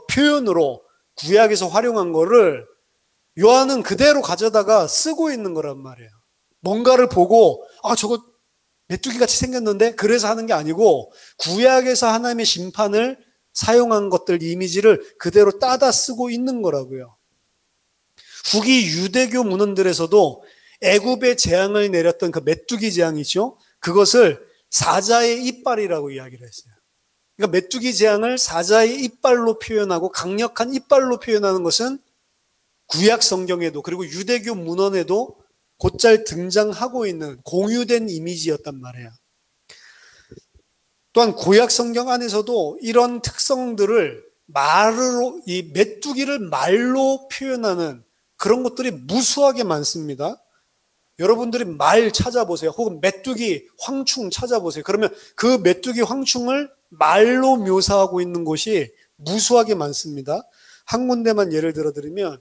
A: 표현으로 구약에서 활용한 거를 요한은 그대로 가져다가 쓰고 있는 거란 말이에요. 뭔가를 보고 저거 메뚜기 같이 생겼는데 그래서 하는 게 아니고 구약에서 하나님의 심판을 사용한 것들 이미지를 그대로 따다 쓰고 있는 거라고요. 후기 유대교 문헌들에서도 애굽에 재앙을 내렸던 그 메뚜기 재앙이죠. 그것을 사자의 이빨이라고 이야기를 했어요. 그러니까 메뚜기 재앙을 사자의 이빨로 표현하고 강력한 이빨로 표현하는 것은 구약 성경에도 그리고 유대교 문헌에도 곧잘 등장하고 있는 공유된 이미지였단 말이에요. 또한 구약 성경 안에서도 이런 특성들을 말로, 이 메뚜기를 말로 표현하는 그런 것들이 무수하게 많습니다. 여러분들이 말 찾아보세요. 혹은 메뚜기, 황충 찾아보세요. 그러면 그 메뚜기, 황충을 말로 묘사하고 있는 곳이 무수하게 많습니다. 한 군데만 예를 들어드리면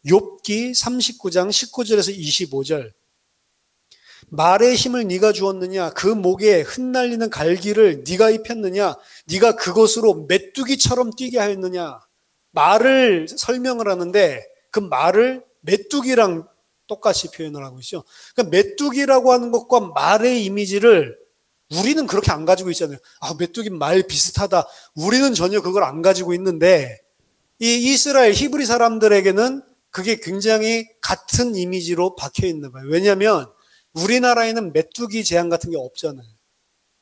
A: 욥기 39장 19절에서 25절. 말의 힘을 네가 주었느냐? 그 목에 흩날리는 갈기를 네가 입혔느냐? 네가 그것으로 메뚜기처럼 뛰게 하였느냐? 말을 설명을 하는데 그 말을 메뚜기랑 똑같이 표현을 하고 있죠. 그러니까 메뚜기라고 하는 것과 말의 이미지를 우리는 그렇게 안 가지고 있잖아요. 메뚜기 말 비슷하다. 우리는 전혀 그걸 안 가지고 있는데 이 이스라엘 히브리 사람들에게는 그게 굉장히 같은 이미지로 박혀 있나 봐요. 왜냐하면 우리나라에는 메뚜기 재앙 같은 게 없잖아요.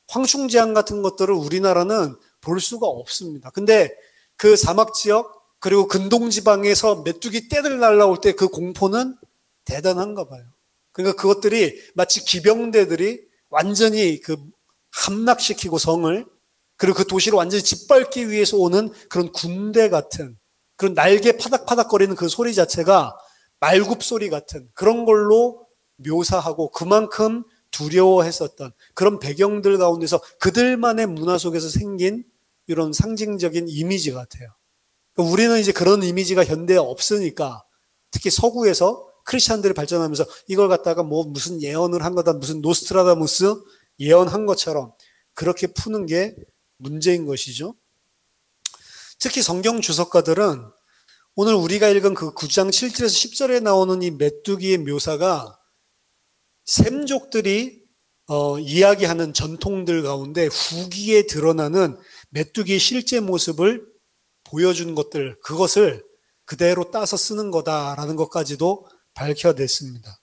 A: 황충 재앙 같은 것들을 우리나라는 볼 수가 없습니다. 근데 그 사막 지역 그리고 근동 지방에서 메뚜기 떼들 날라올 때 그 공포는 대단한가 봐요. 그러니까 그것들이 마치 기병대들이 완전히 그 함락시키고 성을 그리고 그 도시를 완전히 짓밟기 위해서 오는 그런 군대 같은 그런 날개 파닥파닥거리는 그 소리 자체가 말굽 소리 같은 그런 걸로 묘사하고 그만큼 두려워했었던 그런 배경들 가운데서 그들만의 문화 속에서 생긴 이런 상징적인 이미지 같아요. 우리는 이제 그런 이미지가 현대에 없으니까 특히 서구에서 크리스찬들이 발전하면서 이걸 갖다가 무슨 예언을 한 거다, 무슨 노스트라다무스 예언한 것처럼 그렇게 푸는 게 문제인 것이죠. 특히 성경 주석가들은 오늘 우리가 읽은 그 9장 7절에서 10절에 나오는 이 메뚜기의 묘사가 셈족들이 이야기하는 전통들 가운데 후기에 드러나는 메뚜기의 실제 모습을 보여준 것들, 그것을 그대로 따서 쓰는 거다라는 것까지도 밝혀냈습니다.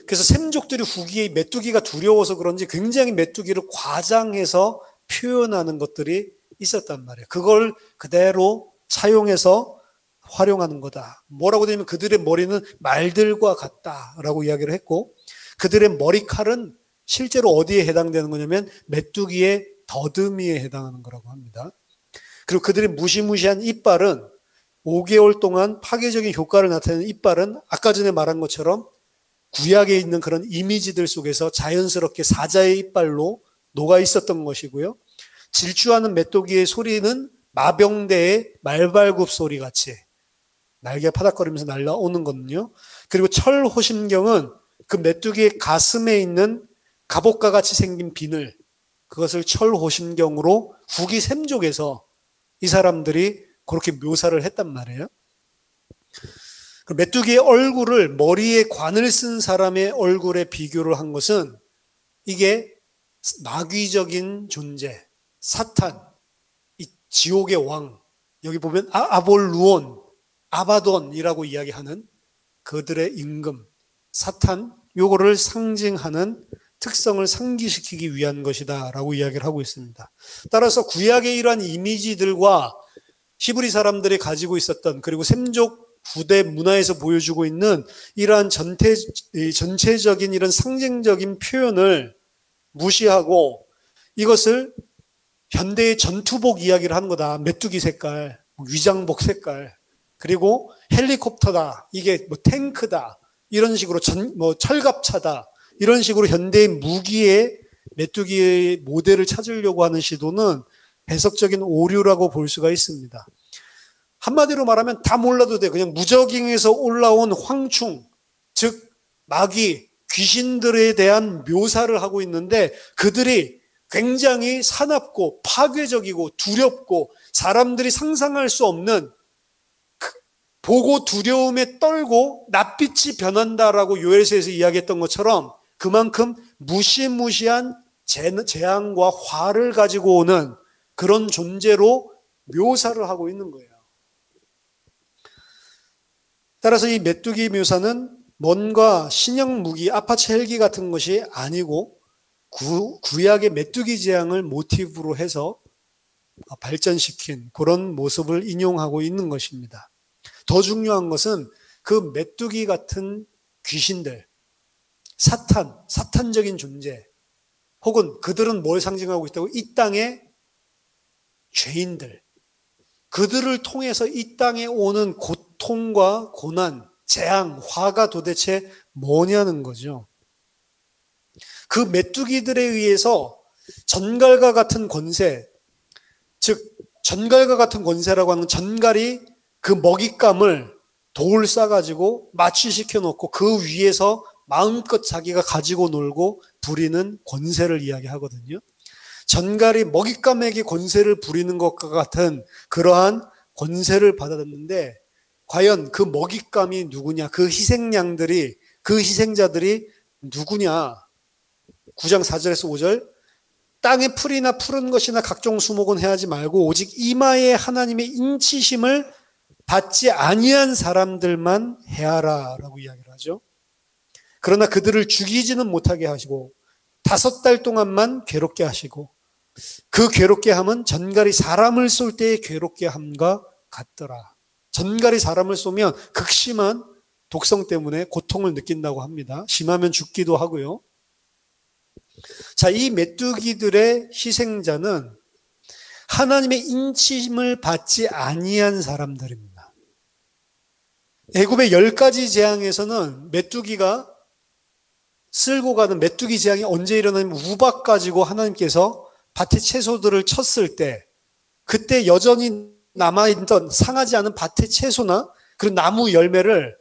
A: 그래서 셈족들이 후기에 메뚜기가 두려워서 그런지 굉장히 메뚜기를 과장해서 표현하는 것들이 있었단 말이에요. 그걸 그대로 차용해서 활용하는 거다. 뭐라고 되냐면 그들의 머리는 말들과 같다라고 이야기를 했고 그들의 머리칼은 실제로 어디에 해당되는 거냐면 메뚜기의 더듬이에 해당하는 거라고 합니다. 그리고 그들의 무시무시한 이빨은 5개월 동안 파괴적인 효과를 나타내는 이빨은 아까 전에 말한 것처럼 구약에 있는 그런 이미지들 속에서 자연스럽게 사자의 이빨로 녹아 있었던 것이고요. 질주하는 메뚜기의 소리는 마병대의 말발굽 소리 같이 날개 파닥거리면서 날아오는 거거든요. 그리고 철호심경은 그 메뚜기의 가슴에 있는 갑옷과 같이 생긴 비늘, 그것을 철호심경으로 후기 셈족에서 이 사람들이 그렇게 묘사를 했단 말이에요. 메뚜기의 얼굴을 머리에 관을 쓴 사람의 얼굴에 비교를 한 것은 이게 마귀적인 존재, 사탄, 이 지옥의 왕, 여기 보면 아볼루온, 아바돈이라고 이야기하는 그들의 임금, 사탄, 요거를 상징하는 특성을 상기시키기 위한 것이다 라고 이야기를 하고 있습니다. 따라서 구약의 이러한 이미지들과 히브리 사람들이 가지고 있었던 그리고 셈족 부대 문화에서 보여주고 있는 이러한 전체적인 이런 상징적인 표현을 무시하고 이것을 현대의 전투복 이야기를 하는 거다. 메뚜기 색깔, 위장복 색깔, 그리고 헬리콥터다. 이게 탱크다. 이런 식으로 철갑차다. 이런 식으로 현대의 무기의 메뚜기의 모델을 찾으려고 하는 시도는 해석적인 오류라고 볼 수가 있습니다. 한마디로 말하면 다 몰라도 돼. 그냥 무적행에서 올라온 황충, 즉 마귀, 귀신들에 대한 묘사를 하고 있는데 그들이 굉장히 사납고 파괴적이고 두렵고 사람들이 상상할 수 없는 보고 두려움에 떨고 낯빛이 변한다라고 요엘서에서 이야기했던 것처럼 그만큼 무시무시한 재앙과 화를 가지고 오는 그런 존재로 묘사를 하고 있는 거예요. 따라서 이 메뚜기 묘사는 뭔가 신형 무기, 아파치 헬기 같은 것이 아니고 구약의 메뚜기 재앙을 모티브로 해서 발전시킨 그런 모습을 인용하고 있는 것입니다. 더 중요한 것은 그 메뚜기 같은 귀신들, 사탄적인 존재, 혹은 그들은 뭘 상징하고 있다고? 이 땅의 죄인들, 그들을 통해서 이 땅에 오는 고통과 고난, 재앙, 화가 도대체 뭐냐는 거죠. 그 메뚜기들에 의해서 전갈과 같은 권세, 즉 전갈과 같은 권세라고 하는 전갈이 그 먹잇감을 돌 싸가지고 마취시켜 놓고 그 위에서 마음껏 자기가 가지고 놀고 부리는 권세를 이야기하거든요. 전갈이 먹잇감에게 권세를 부리는 것과 같은 그러한 권세를 받았는데 과연 그 먹잇감이 누구냐? 그 희생양들이, 그 희생자들이 누구냐? 9장 4절에서 5절, 땅의 풀이나 푸른 것이나 각종 수목은 해하지 말고 오직 이마에 하나님의 인치심을 받지 아니한 사람들만 해하라 라고 이야기를 하죠. 그러나 그들을 죽이지는 못하게 하시고 5달 동안만 괴롭게 하시고 그 괴롭게 함은 전갈이 사람을 쏠 때의 괴롭게 함과 같더라. 전갈이 사람을 쏘면 극심한 독성 때문에 고통을 느낀다고 합니다. 심하면 죽기도 하고요. 자, 이 메뚜기들의 희생자는 하나님의 인침을 받지 아니한 사람들입니다. 애굽의 10가지 재앙에서는 메뚜기가 쓸고 가는 메뚜기 재앙이 언제 일어나냐면 우박 가지고 하나님께서 밭의 채소들을 쳤을 때 그때 여전히 남아있던 상하지 않은 밭의 채소나 그리고 나무 열매를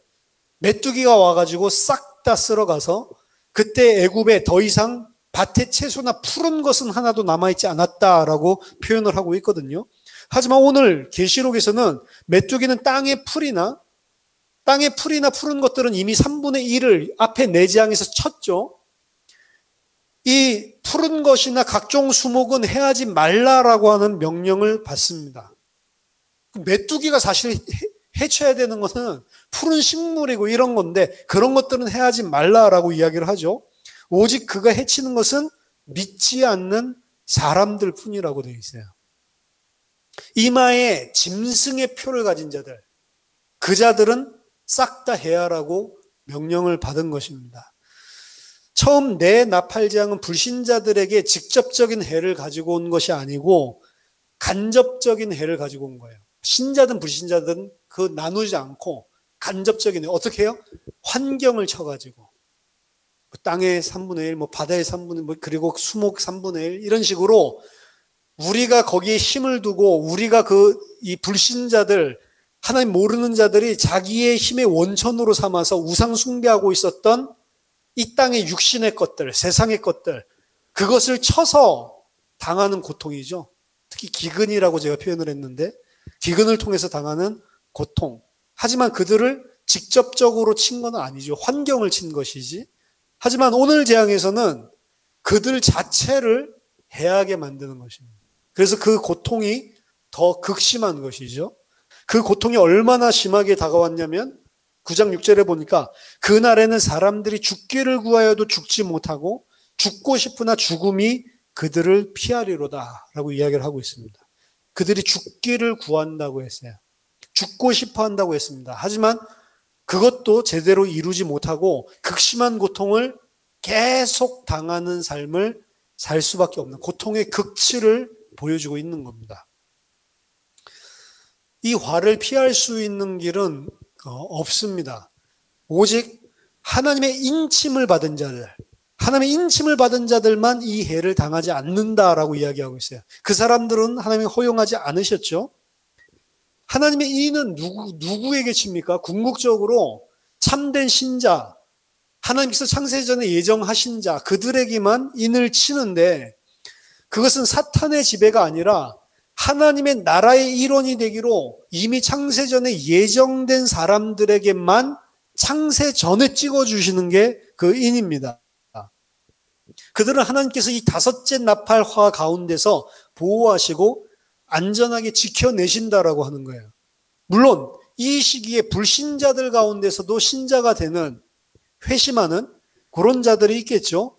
A: 메뚜기가 와가지고 싹 다 쓸어가서 그때 애굽에 더 이상 밭의 채소나 푸른 것은 하나도 남아있지 않았다라고 표현을 하고 있거든요. 하지만 오늘 계시록에서는 메뚜기는 땅의 풀이나 푸른 것들은 이미 3분의 1을 앞에 네 재앙에서 쳤죠. 이 푸른 것이나 각종 수목은 해하지 말라라고 하는 명령을 받습니다. 메뚜기가 사실 해쳐야 되는 것은 푸른 식물이고 이런 건데 그런 것들은 해하지 말라라고 이야기를 하죠. 오직 그가 해치는 것은 믿지 않는 사람들 뿐이라고 되어 있어요. 이마에 짐승의 표를 가진 자들, 그 자들은 싹 다 해하라고 명령을 받은 것입니다. 처음 나팔재앙은 불신자들에게 직접적인 해를 가지고 온 것이 아니고 간접적인 해를 가지고 온 거예요. 신자든 불신자든 그 나누지 않고 간접적인 해. 어떻게 해요? 환경을 쳐가지고 땅의 3분의 1, 바다의 3분의 1, 그리고 수목 3분의 1 이런 식으로 우리가 거기에 힘을 두고 우리가 이 불신자들, 하나님 모르는 자들이 자기의 힘의 원천으로 삼아서 우상 숭배하고 있었던 이 땅의 육신의 것들, 세상의 것들, 그것을 쳐서 당하는 고통이죠. 특히 기근이라고 제가 표현을 했는데 기근을 통해서 당하는 고통. 하지만 그들을 직접적으로 친 건 아니죠. 환경을 친 것이지. 하지만 오늘 재앙에서는 그들 자체를 해하게 만드는 것입니다. 그래서 그 고통이 더 극심한 것이죠. 그 고통이 얼마나 심하게 다가왔냐면 9장 6절에 보니까 그날에는 사람들이 죽기를 구하여도 죽지 못하고 죽고 싶으나 죽음이 그들을 피하리로다 라고 이야기를 하고 있습니다. 그들이 죽기를 구한다고 했어요. 죽고 싶어 한다고 했습니다. 하지만 그것도 제대로 이루지 못하고 극심한 고통을 계속 당하는 삶을 살 수밖에 없는 고통의 극치를 보여주고 있는 겁니다. 이 화를 피할 수 있는 길은 없습니다. 오직 하나님의 인침을 받은 자들, 하나님의 인침을 받은 자들만 이 해를 당하지 않는다라고 이야기하고 있어요. 그 사람들은 하나님이 허용하지 않으셨죠. 하나님의 이는 누구에게 칩니까? 궁극적으로 참된 신자, 하나님께서 창세전에 예정하신 자, 그들에게만 인을 치는데 그것은 사탄의 지배가 아니라 하나님의 나라의 일원이 되기로 이미 창세전에 예정된 사람들에게만 창세전에 찍어주시는 게 그 인입니다. 그들은 하나님께서 이 다섯째 나팔화 가운데서 보호하시고 안전하게 지켜내신다라고 하는 거예요. 물론 이 시기에 불신자들 가운데서도 신자가 되는, 회심하는 그런 자들이 있겠죠.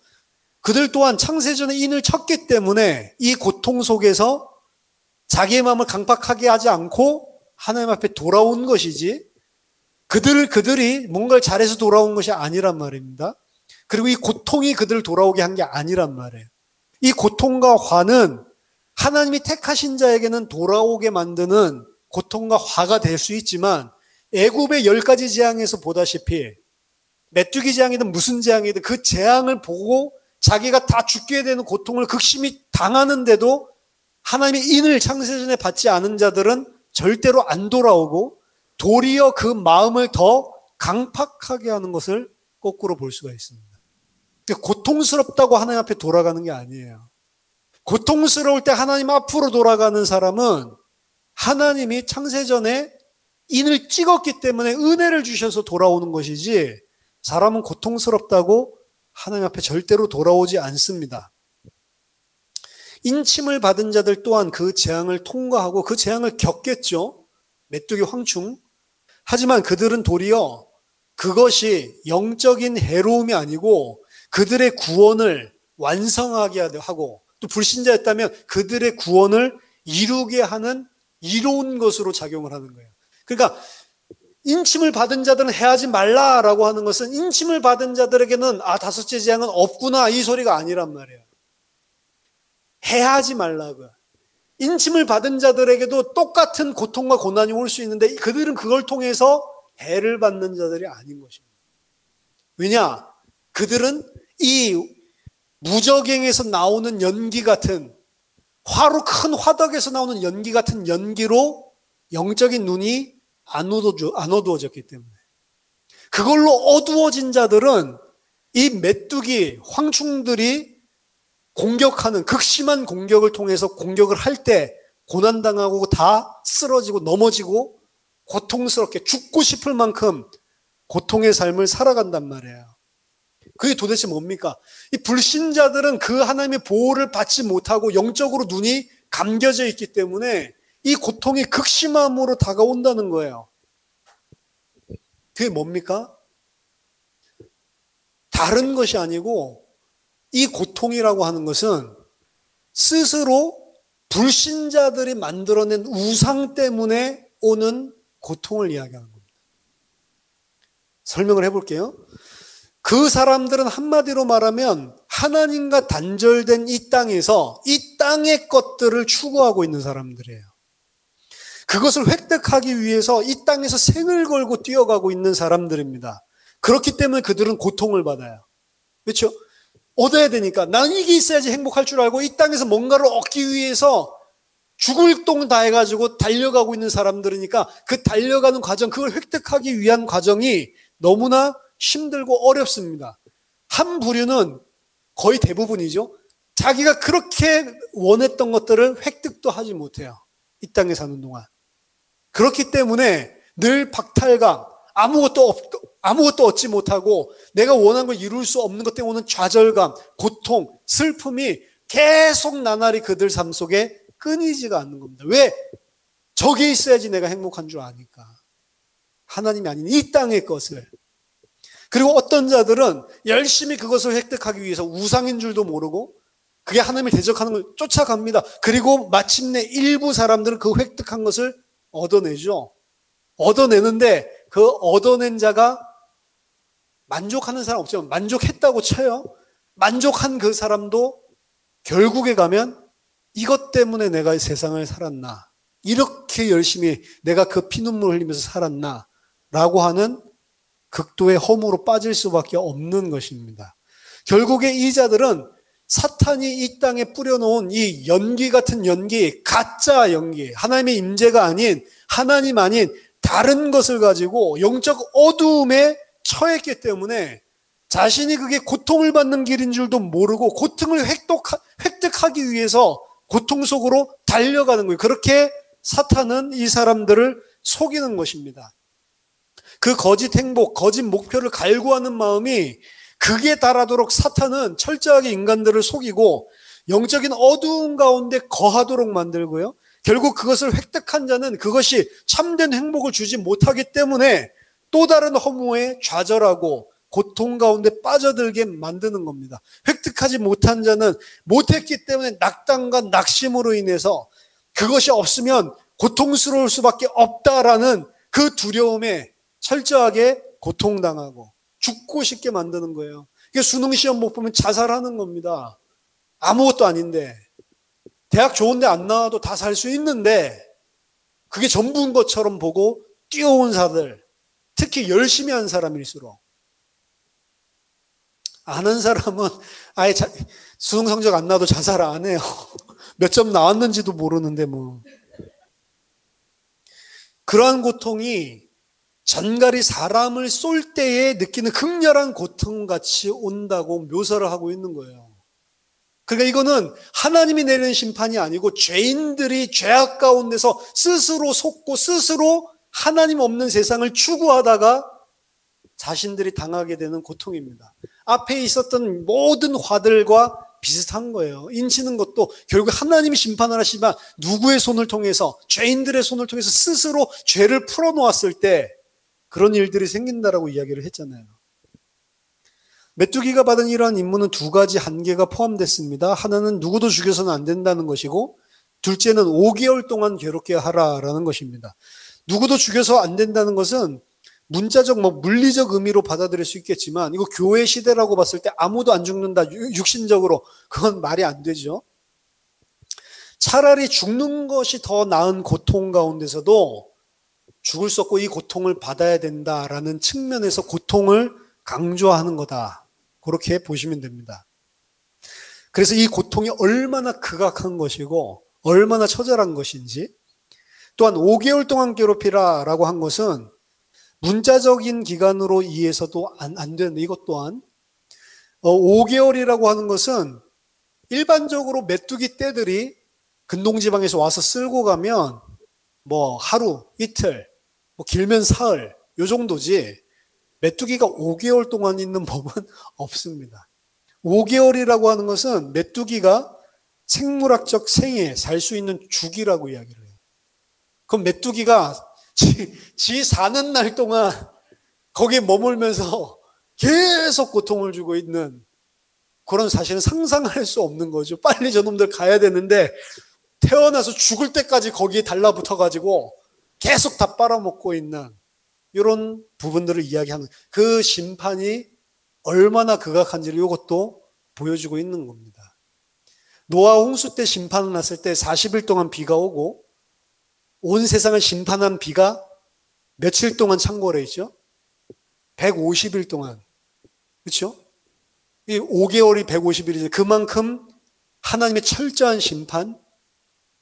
A: 그들 또한 창세전에 인을 쳤기 때문에 이 고통 속에서 자기의 마음을 강팍하게 하지 않고 하나님 앞에 돌아온 것이지, 그들이 뭔가를 잘해서 돌아온 것이 아니란 말입니다. 그리고 이 고통이 그들을 돌아오게 한 게 아니란 말이에요. 이 고통과 화는 하나님이 택하신 자에게는 돌아오게 만드는 고통과 화가 될 수 있지만, 애굽의 10가지 재앙에서 보다시피 메뚜기 재앙이든 무슨 재앙이든 그 재앙을 보고 자기가 다 죽게 되는 고통을 극심히 당하는데도 하나님의 인을 창세전에 받지 않은 자들은 절대로 안 돌아오고 도리어 그 마음을 더 강팍하게 하는 것을 거꾸로 볼 수가 있습니다. 고통스럽다고 하나님 앞에 돌아가는 게 아니에요. 고통스러울 때 하나님 앞으로 돌아가는 사람은 하나님이 창세전에 인을 찍었기 때문에 은혜를 주셔서 돌아오는 것이지, 사람은 고통스럽다고 하나님 앞에 절대로 돌아오지 않습니다. 인침을 받은 자들 또한 그 재앙을 통과하고 그 재앙을 겪겠죠. 메뚜기 황충. 하지만 그들은 도리어 그것이 영적인 해로움이 아니고 그들의 구원을 완성하게 하고, 또 불신자였다면 그들의 구원을 이루게 하는 이로운 것으로 작용을 하는 거예요. 그러니까 인침을 받은 자들은 해하지 말라라고 하는 것은 인침을 받은 자들에게는 다섯째 재앙은 없구나 이 소리가 아니란 말이에요. 해하지 말라고. 인침을 받은 자들에게도 똑같은 고통과 고난이 올 수 있는데 그들은 그걸 통해서 해를 받는 자들이 아닌 것입니다. 왜냐? 그들은 이 무저갱에서 나오는 연기 같은, 큰 화덕에서 나오는 연기 같은 연기로 영적인 눈이 안 어두워졌기 때문에, 그걸로 어두워진 자들은 이 메뚜기 황충들이 공격하는 극심한 공격을 통해서 공격을 할 때 고난당하고 다 쓰러지고 넘어지고 고통스럽게 죽고 싶을 만큼 고통의 삶을 살아간단 말이에요. 그게 도대체 뭡니까? 이 불신자들은 그 하나님의 보호를 받지 못하고 영적으로 눈이 감겨져 있기 때문에 이 고통이 극심함으로 다가온다는 거예요. 그게 뭡니까? 다른 것이 아니고 이 고통이라고 하는 것은 스스로 불신자들이 만들어낸 우상 때문에 오는 고통을 이야기하는 겁니다. 설명을 해볼게요. 그 사람들은 한마디로 말하면 하나님과 단절된 이 땅에서 이 땅의 것들을 추구하고 있는 사람들이에요. 그것을 획득하기 위해서 이 땅에서 생을 걸고 뛰어가고 있는 사람들입니다. 그렇기 때문에 그들은 고통을 받아요. 그렇죠? 얻어야 되니까, 난 이게 있어야지 행복할 줄 알고 이 땅에서 뭔가를 얻기 위해서 죽을 똥 다 해가지고 달려가고 있는 사람들이니까 그 달려가는 과정, 그걸 획득하기 위한 과정이 너무나 힘들고 어렵습니다. 한 부류는, 거의 대부분이죠, 자기가 그렇게 원했던 것들을 획득도 하지 못해요. 이 땅에 사는 동안. 그렇기 때문에 늘 박탈감, 아무것도 얻지 못하고 내가 원한 걸 이룰 수 없는 것 때문에 오는 좌절감, 고통, 슬픔이 계속 나날이 그들 삶 속에 끊이지가 않는 겁니다. 왜? 저게 있어야지 내가 행복한 줄 아니까. 하나님이 아닌 이 땅의 것을. 그리고 어떤 자들은 열심히 그것을 획득하기 위해서 우상인 줄도 모르고 그게 하나님을 대적하는 걸 쫓아갑니다. 그리고 마침내 일부 사람들은 그 획득한 것을 얻어내죠. 얻어내는데 그 얻어낸 자가 만족하는 사람 없지만 만족했다고 쳐요. 만족한 그 사람도 결국에 가면 이것 때문에 내가 세상을 살았나, 이렇게 열심히 내가 그 피눈물 흘리면서 살았나 라고 하는 극도의 허무로 빠질 수밖에 없는 것입니다. 결국에 이 자들은 사탄이 이 땅에 뿌려놓은 이 연기 같은 연기, 가짜 연기, 하나님의 임재가 아닌, 하나님 아닌 다른 것을 가지고 영적 어두움에 처했기 때문에 자신이 그게 고통을 받는 길인 줄도 모르고 고통을 획득하기 위해서 고통 속으로 달려가는 거예요. 그렇게 사탄은 이 사람들을 속이는 것입니다. 그 거짓 행복, 거짓 목표를 갈구하는 마음이 극에 달하도록 사탄은 철저하게 인간들을 속이고 영적인 어두운 가운데 거하도록 만들고요. 결국 그것을 획득한 자는 그것이 참된 행복을 주지 못하기 때문에 또 다른 허무에 좌절하고 고통 가운데 빠져들게 만드는 겁니다. 획득하지 못한 자는 못했기 때문에 낙담과 낙심으로 인해서 그것이 없으면 고통스러울 수밖에 없다라는 그 두려움에 철저하게 고통당하고 죽고 싶게 만드는 거예요. 이게 수능 시험 못 보면 자살하는 겁니다. 아무것도 아닌데 대학 좋은 데 안 나와도 다 살 수 있는데 그게 전부인 것처럼 보고 뛰어온 사들, 특히 열심히 한 사람일수록. 아는 사람은 아예 수능 성적 안 나와도 자살 안 해요. 몇 점 나왔는지도 모르는데 뭐. 그러한 고통이 전갈이 사람을 쏠 때에 느끼는 극렬한 고통같이 온다고 묘사를 하고 있는 거예요. 그러니까 이거는 하나님이 내리는 심판이 아니고 죄인들이 죄악 가운데서 스스로 속고 스스로 하나님 없는 세상을 추구하다가 자신들이 당하게 되는 고통입니다. 앞에 있었던 모든 화들과 비슷한 거예요. 인치는 것도 결국 하나님이 심판을 하시지만 누구의 손을 통해서, 죄인들의 손을 통해서 스스로 죄를 풀어놓았을 때 그런 일들이 생긴다라고 이야기를 했잖아요. 메뚜기가 받은 이러한 임무는 두 가지 한계가 포함됐습니다. 하나는 누구도 죽여서는 안 된다는 것이고, 둘째는 5개월 동안 괴롭게 하라라는 것입니다. 누구도 죽여서 안 된다는 것은 문자적, 물리적 의미로 받아들일 수 있겠지만, 이거 교회 시대라고 봤을 때 아무도 안 죽는다, 육신적으로. 그건 말이 안 되죠. 차라리 죽는 것이 더 나은 고통 가운데서도 죽을 수 없고 이 고통을 받아야 된다라는 측면에서 고통을 강조하는 거다. 그렇게 보시면 됩니다. 그래서 이 고통이 얼마나 극악한 것이고 얼마나 처절한 것인지, 또한 5개월 동안 괴롭히라라고 한 것은 문자적인 기간으로 이해해서도 안 되는, 이것 또한 5개월이라고 하는 것은 일반적으로 메뚜기 떼들이 근동지방에서 와서 쓸고 가면 뭐 하루, 이틀, 뭐 길면 사흘 요 정도지 메뚜기가 5개월 동안 있는 법은 없습니다. 5개월이라고 하는 것은 메뚜기가 생물학적 생애, 살 수 있는 주기라고 이야기를 해요. 그럼 메뚜기가 지 사는 날 동안 거기에 머물면서 계속 고통을 주고 있는 그런 사실은 상상할 수 없는 거죠. 빨리 저놈들 가야 되는데 태어나서 죽을 때까지 거기에 달라붙어가지고 계속 다 빨아먹고 있는 이런 부분들을 이야기하는, 그 심판이 얼마나 극악한지를 이것도 보여주고 있는 겁니다. 노아 홍수 때 심판을 났을 때 40일 동안 비가 오고 온 세상을 심판한 비가 며칠 동안 창궐해 있죠? 150일 동안. 그렇죠? 이 5개월이 150일이죠. 그만큼 하나님의 철저한 심판,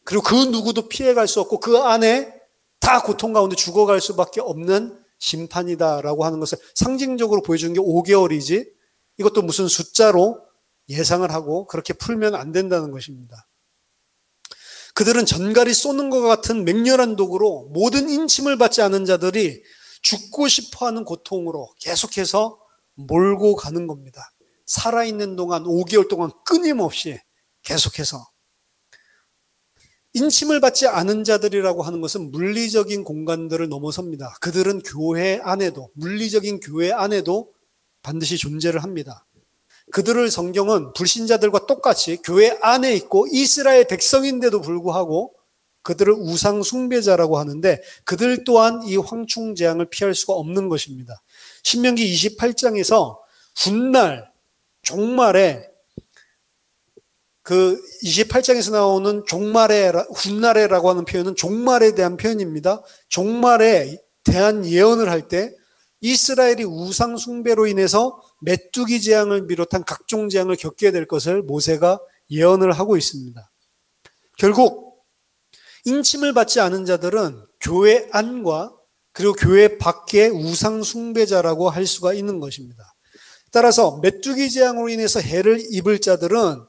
A: 그리고 그 누구도 피해갈 수 없고 그 안에 다 고통 가운데 죽어갈 수밖에 없는 심판이다라고 하는 것을 상징적으로 보여주는 게 5개월이지, 이것도 무슨 숫자로 예상을 하고 그렇게 풀면 안 된다는 것입니다. 그들은 전갈이 쏘는 것 같은 맹렬한 독으로 모든 인침을 받지 않은 자들이 죽고 싶어하는 고통으로 계속해서 몰고 가는 겁니다. 살아있는 동안 5개월 동안 끊임없이 계속해서. 인침을 받지 않은 자들이라고 하는 것은 물리적인 공간들을 넘어섭니다. 그들은 교회 안에도, 물리적인 교회 안에도 반드시 존재를 합니다. 그들을 성경은 불신자들과 똑같이 교회 안에 있고 이스라엘 백성인데도 불구하고 그들을 우상 숭배자라고 하는데, 그들 또한 이 황충 재앙을 피할 수가 없는 것입니다. 신명기 28장에서 훗날 종말에, 그 28장에서 나오는 훗날에라고 하는 표현은 종말에 대한 표현입니다. 종말에 대한 예언을 할 때 이스라엘이 우상 숭배로 인해서 메뚜기 재앙을 비롯한 각종 재앙을 겪게 될 것을 모세가 예언을 하고 있습니다. 결국 인침을 받지 않은 자들은 교회 안과 그리고 교회 밖의 우상 숭배자라고 할 수가 있는 것입니다. 따라서 메뚜기 재앙으로 인해서 해를 입을 자들은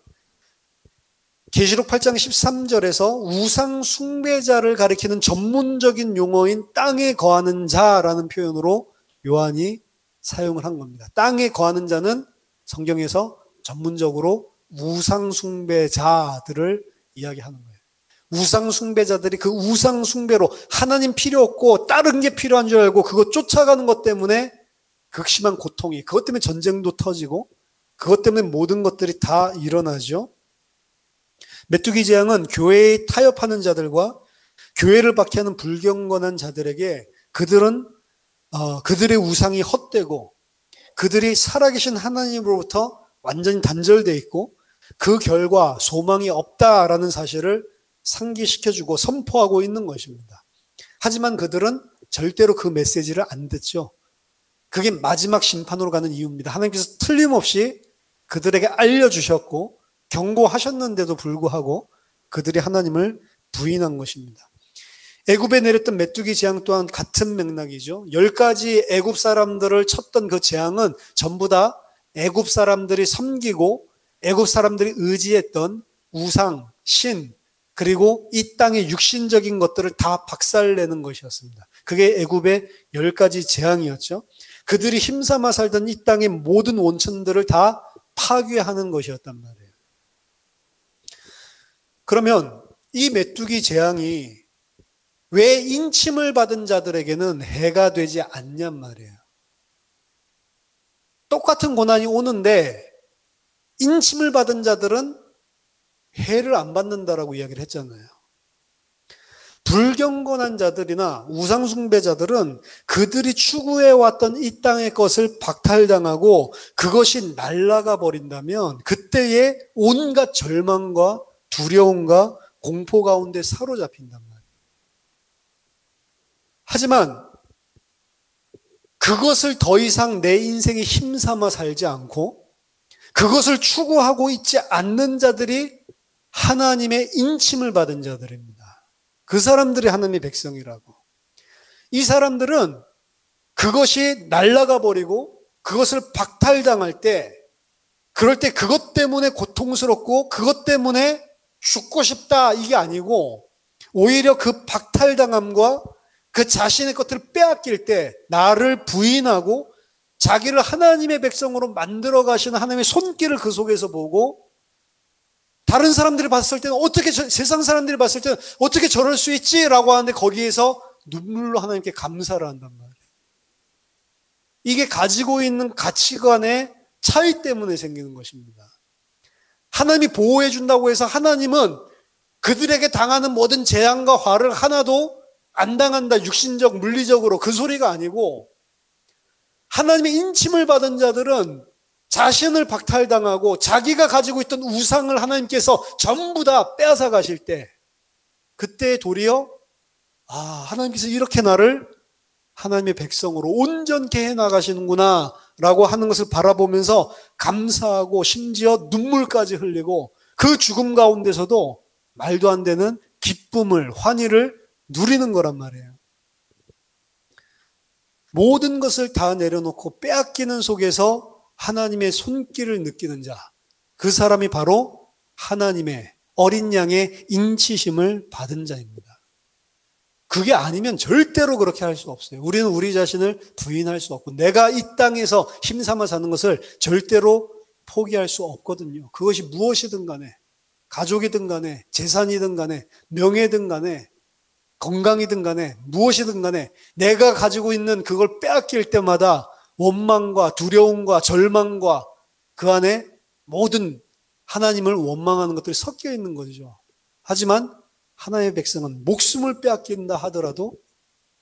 A: 계시록 8장 13절에서 우상 숭배자를 가리키는 전문적인 용어인 땅에 거하는 자라는 표현으로 요한이 사용을 한 겁니다. 땅에 거하는 자는 성경에서 전문적으로 우상 숭배자들을 이야기하는 거예요. 우상 숭배자들이 그 우상 숭배로 하나님 필요 없고 다른 게 필요한 줄 알고 그거 쫓아가는 것 때문에 극심한 고통이, 그것 때문에 전쟁도 터지고 그것 때문에 모든 것들이 다 일어나죠. 메뚜기 재앙은 교회에 타협하는 자들과 교회를 박해하는 불경건한 자들에게 그들의 우상이 헛되고 그들이 살아계신 하나님으로부터 완전히 단절되어 있고 그 결과 소망이 없다라는 사실을 상기시켜주고 선포하고 있는 것입니다. 하지만 그들은 절대로 그 메시지를 안 듣죠. 그게 마지막 심판으로 가는 이유입니다. 하나님께서 틀림없이 그들에게 알려주셨고 경고하셨는데도 불구하고 그들이 하나님을 부인한 것입니다. 애굽에 내렸던 메뚜기 재앙 또한 같은 맥락이죠. 10가지 애굽 사람들을 쳤던 그 재앙은 전부 다 애굽 사람들이 섬기고 애굽 사람들이 의지했던 우상, 신, 그리고 이 땅의 육신적인 것들을 다 박살내는 것이었습니다. 그게 애굽의 10가지 재앙이었죠. 그들이 힘삼아 살던 이 땅의 모든 원천들을 다 파괴하는 것이었단 말이에요. 그러면 이 메뚜기 재앙이 왜 인침을 받은 자들에게는 해가 되지 않냔 말이에요. 똑같은 고난이 오는데 인침을 받은 자들은 해를 안 받는다라고 이야기를 했잖아요. 불경건한 자들이나 우상숭배자들은 그들이 추구해왔던 이 땅의 것을 박탈당하고 그것이 날아가 버린다면 그때의 온갖 절망과 두려움과 공포 가운데 사로잡힌단 말이에요. 하지만 그것을 더 이상 내 인생에 힘삼아 살지 않고 그것을 추구하고 있지 않는 자들이 하나님의 인침을 받은 자들입니다. 그 사람들이 하나님의 백성이라고. 이 사람들은 그것이 날아가 버리고 그것을 박탈당할 때, 그럴 때 그것 때문에 고통스럽고 그것 때문에 죽고 싶다 이게 아니고 오히려 그 박탈당함과 그 자신의 것들을 빼앗길 때 나를 부인하고 자기를 하나님의 백성으로 만들어 가시는 하나님의 손길을 그 속에서 보고 다른 사람들이 봤을 때는 세상 사람들이 봤을 때는 어떻게 저럴 수 있지라고 하는데 거기에서 눈물로 하나님께 감사를 한단 말이에요. 이게 가지고 있는 가치관의 차이 때문에 생기는 것입니다. 하나님이 보호해 준다고 해서 하나님은 그들에게 당하는 모든 재앙과 화를 하나도 안 당한다, 육신적, 물리적으로 그 소리가 아니고 하나님의 인침을 받은 자들은 자신을 박탈당하고 자기가 가지고 있던 우상을 하나님께서 전부 다 빼앗아 가실 때 그때 도리어 하나님께서 이렇게 나를 하나님의 백성으로 온전케 해나가시는구나 라고 하는 것을 바라보면서 감사하고 심지어 눈물까지 흘리고 그 죽음 가운데서도 말도 안 되는 기쁨을, 환희를 누리는 거란 말이에요. 모든 것을 다 내려놓고 빼앗기는 속에서 하나님의 손길을 느끼는 자, 그 사람이 바로 하나님의 어린 양의 인치심을 받은 자입니다. 그게 아니면 절대로 그렇게 할 수 없어요. 우리는 우리 자신을 부인할 수 없고 내가 이 땅에서 힘삼아 사는 것을 절대로 포기할 수 없거든요. 그것이 무엇이든 간에, 가족이든 간에, 재산이든 간에, 명예든 간에, 건강이든 간에, 무엇이든 간에 내가 가지고 있는 그걸 빼앗길 때마다 원망과 두려움과 절망과 그 안에 모든 하나님을 원망하는 것들이 섞여 있는 거죠. 하지만 하나님의 백성은 목숨을 빼앗긴다 하더라도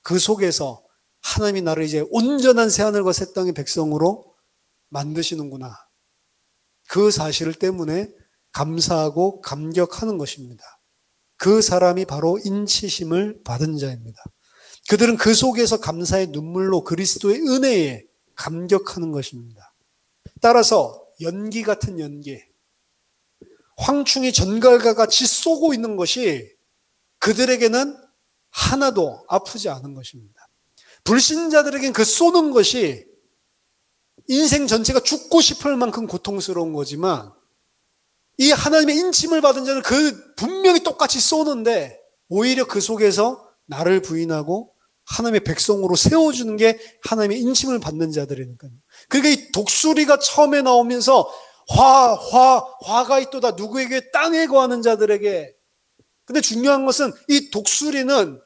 A: 그 속에서 하나님이 나를 이제 온전한 새하늘과 새 땅의 백성으로 만드시는구나. 그 사실 때문에 감사하고 감격하는 것입니다. 그 사람이 바로 인치심을 받은 자입니다. 그들은 그 속에서 감사의 눈물로 그리스도의 은혜에 감격하는 것입니다. 따라서 연기 같은 연기, 황충이 전갈과 같이 쏘고 있는 것이 그들에게는 하나도 아프지 않은 것입니다. 불신자들에겐 그 쏘는 것이 인생 전체가 죽고 싶을 만큼 고통스러운 거지만 이 하나님의 인침을 받은 자는 그 분명히 똑같이 쏘는데 오히려 그 속에서 나를 부인하고 하나님의 백성으로 세워주는 게 하나님의 인침을 받는 자들이니까요. 그러니까 이 독수리가 처음에 나오면서 화가 있도다. 누구에게? 땅에 거하는 자들에게. 근데 중요한 것은 이 독수리는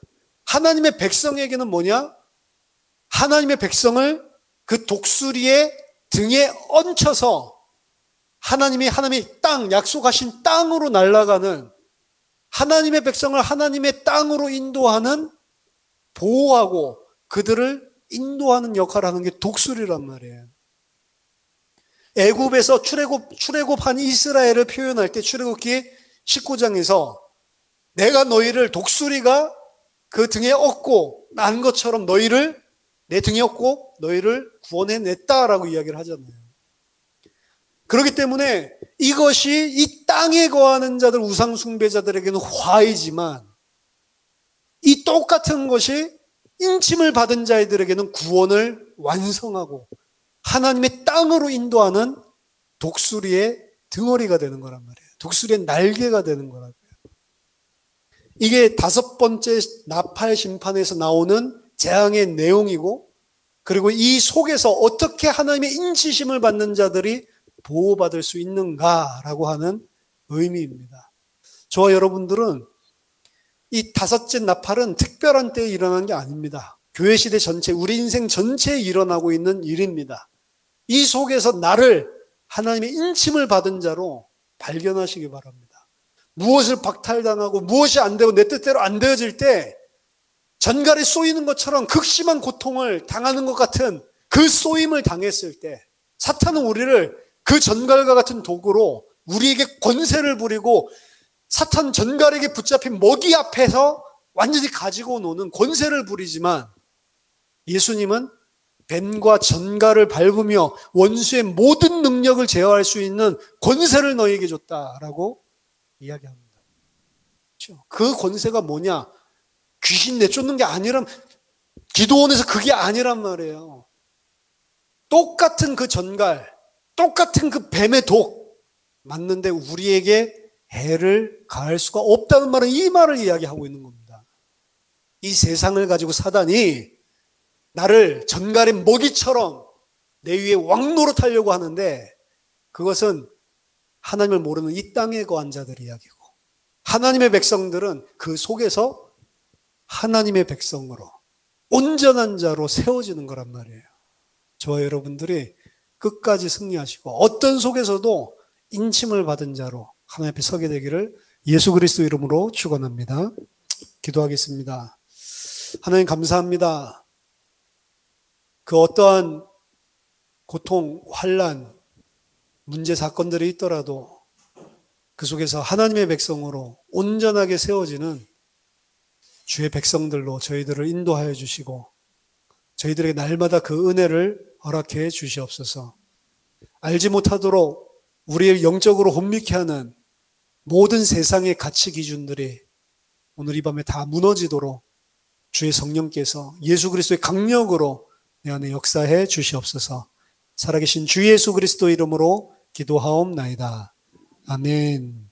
A: 하나님의 백성에게는 뭐냐? 하나님의 백성을 그 독수리의 등에 얹혀서 하나님의 땅, 약속하신 땅으로 날아가는 하나님의 백성을 하나님의 땅으로 인도하는 보호하고 그들을 인도하는 역할을 하는 게 독수리란 말이에요. 애굽에서 출애굽한 이스라엘을 표현할 때 출애굽기 19장에서 내가 너희를 독수리가 그 등에 업고 난 것처럼 너희를 내 등에 업고 너희를 구원해냈다라고 이야기를 하잖아요. 그렇기 때문에 이것이 이 땅에 거하는 자들, 우상 숭배자들에게는 화이지만 이 똑같은 것이 인침을 받은 자들에게는 구원을 완성하고 하나님의 땅으로 인도하는 독수리의 등허리가 되는 거란 말이에요. 독수리의 날개가 되는 거라고요. 이게 5번째 나팔 심판에서 나오는 재앙의 내용이고 그리고 이 속에서 어떻게 하나님의 인치심을 받는 자들이 보호받을 수 있는가라고 하는 의미입니다. 저와 여러분들은 이 5째 나팔은 특별한 때에 일어난 게 아닙니다. 교회 시대 전체, 우리 인생 전체에 일어나고 있는 일입니다. 이 속에서 나를 하나님의 인침을 받은 자로 발견하시기 바랍니다. 무엇을 박탈당하고 무엇이 안 되고 내 뜻대로 안 되어질 때 전갈에 쏘이는 것처럼 극심한 고통을 당하는 것 같은 그 쏘임을 당했을 때 사탄은 우리를 그 전갈과 같은 도구로 우리에게 권세를 부리고 사탄 전갈에게 붙잡힌 먹이 앞에서 완전히 가지고 노는 권세를 부리지만 예수님은 뱀과 전갈을 밟으며 원수의 모든 능력을 제어할 수 있는 권세를 너희에게 줬다라고 이야기합니다. 그렇죠? 그 권세가 뭐냐? 귀신 내쫓는 게 아니란, 기도원에서 그게 아니란 말이에요. 똑같은 그 전갈, 똑같은 그 뱀의 독 맞는데 우리에게 해를 가할 수가 없다는 말은 이 말을 이야기하고 있는 겁니다. 이 세상을 가지고 사단이 나를 전갈의 먹이처럼 내 위에 왕노릇하려고 하는데 그것은 하나님을 모르는 이 땅에 거한 자들의 이야기고 하나님의 백성들은 그 속에서 하나님의 백성으로 온전한 자로 세워지는 거란 말이에요. 저와 여러분들이 끝까지 승리하시고 어떤 속에서도 인침을 받은 자로 하나님 앞에 서게 되기를 예수 그리스도 이름으로 축원합니다. 기도하겠습니다. 하나님 감사합니다. 그 어떠한 고통, 환난, 문제, 사건들이 있더라도 그 속에서 하나님의 백성으로 온전하게 세워지는 주의 백성들로 저희들을 인도하여 주시고 저희들에게 날마다 그 은혜를 허락해 주시옵소서. 알지 못하도록 우리를 영적으로 혼미케 하는 모든 세상의 가치 기준들이 오늘 이 밤에 다 무너지도록 주의 성령께서 예수 그리스도의 강력으로 내 안에 역사해 주시옵소서. 살아계신 주 예수 그리스도 이름으로 기도하옵나이다. 아멘.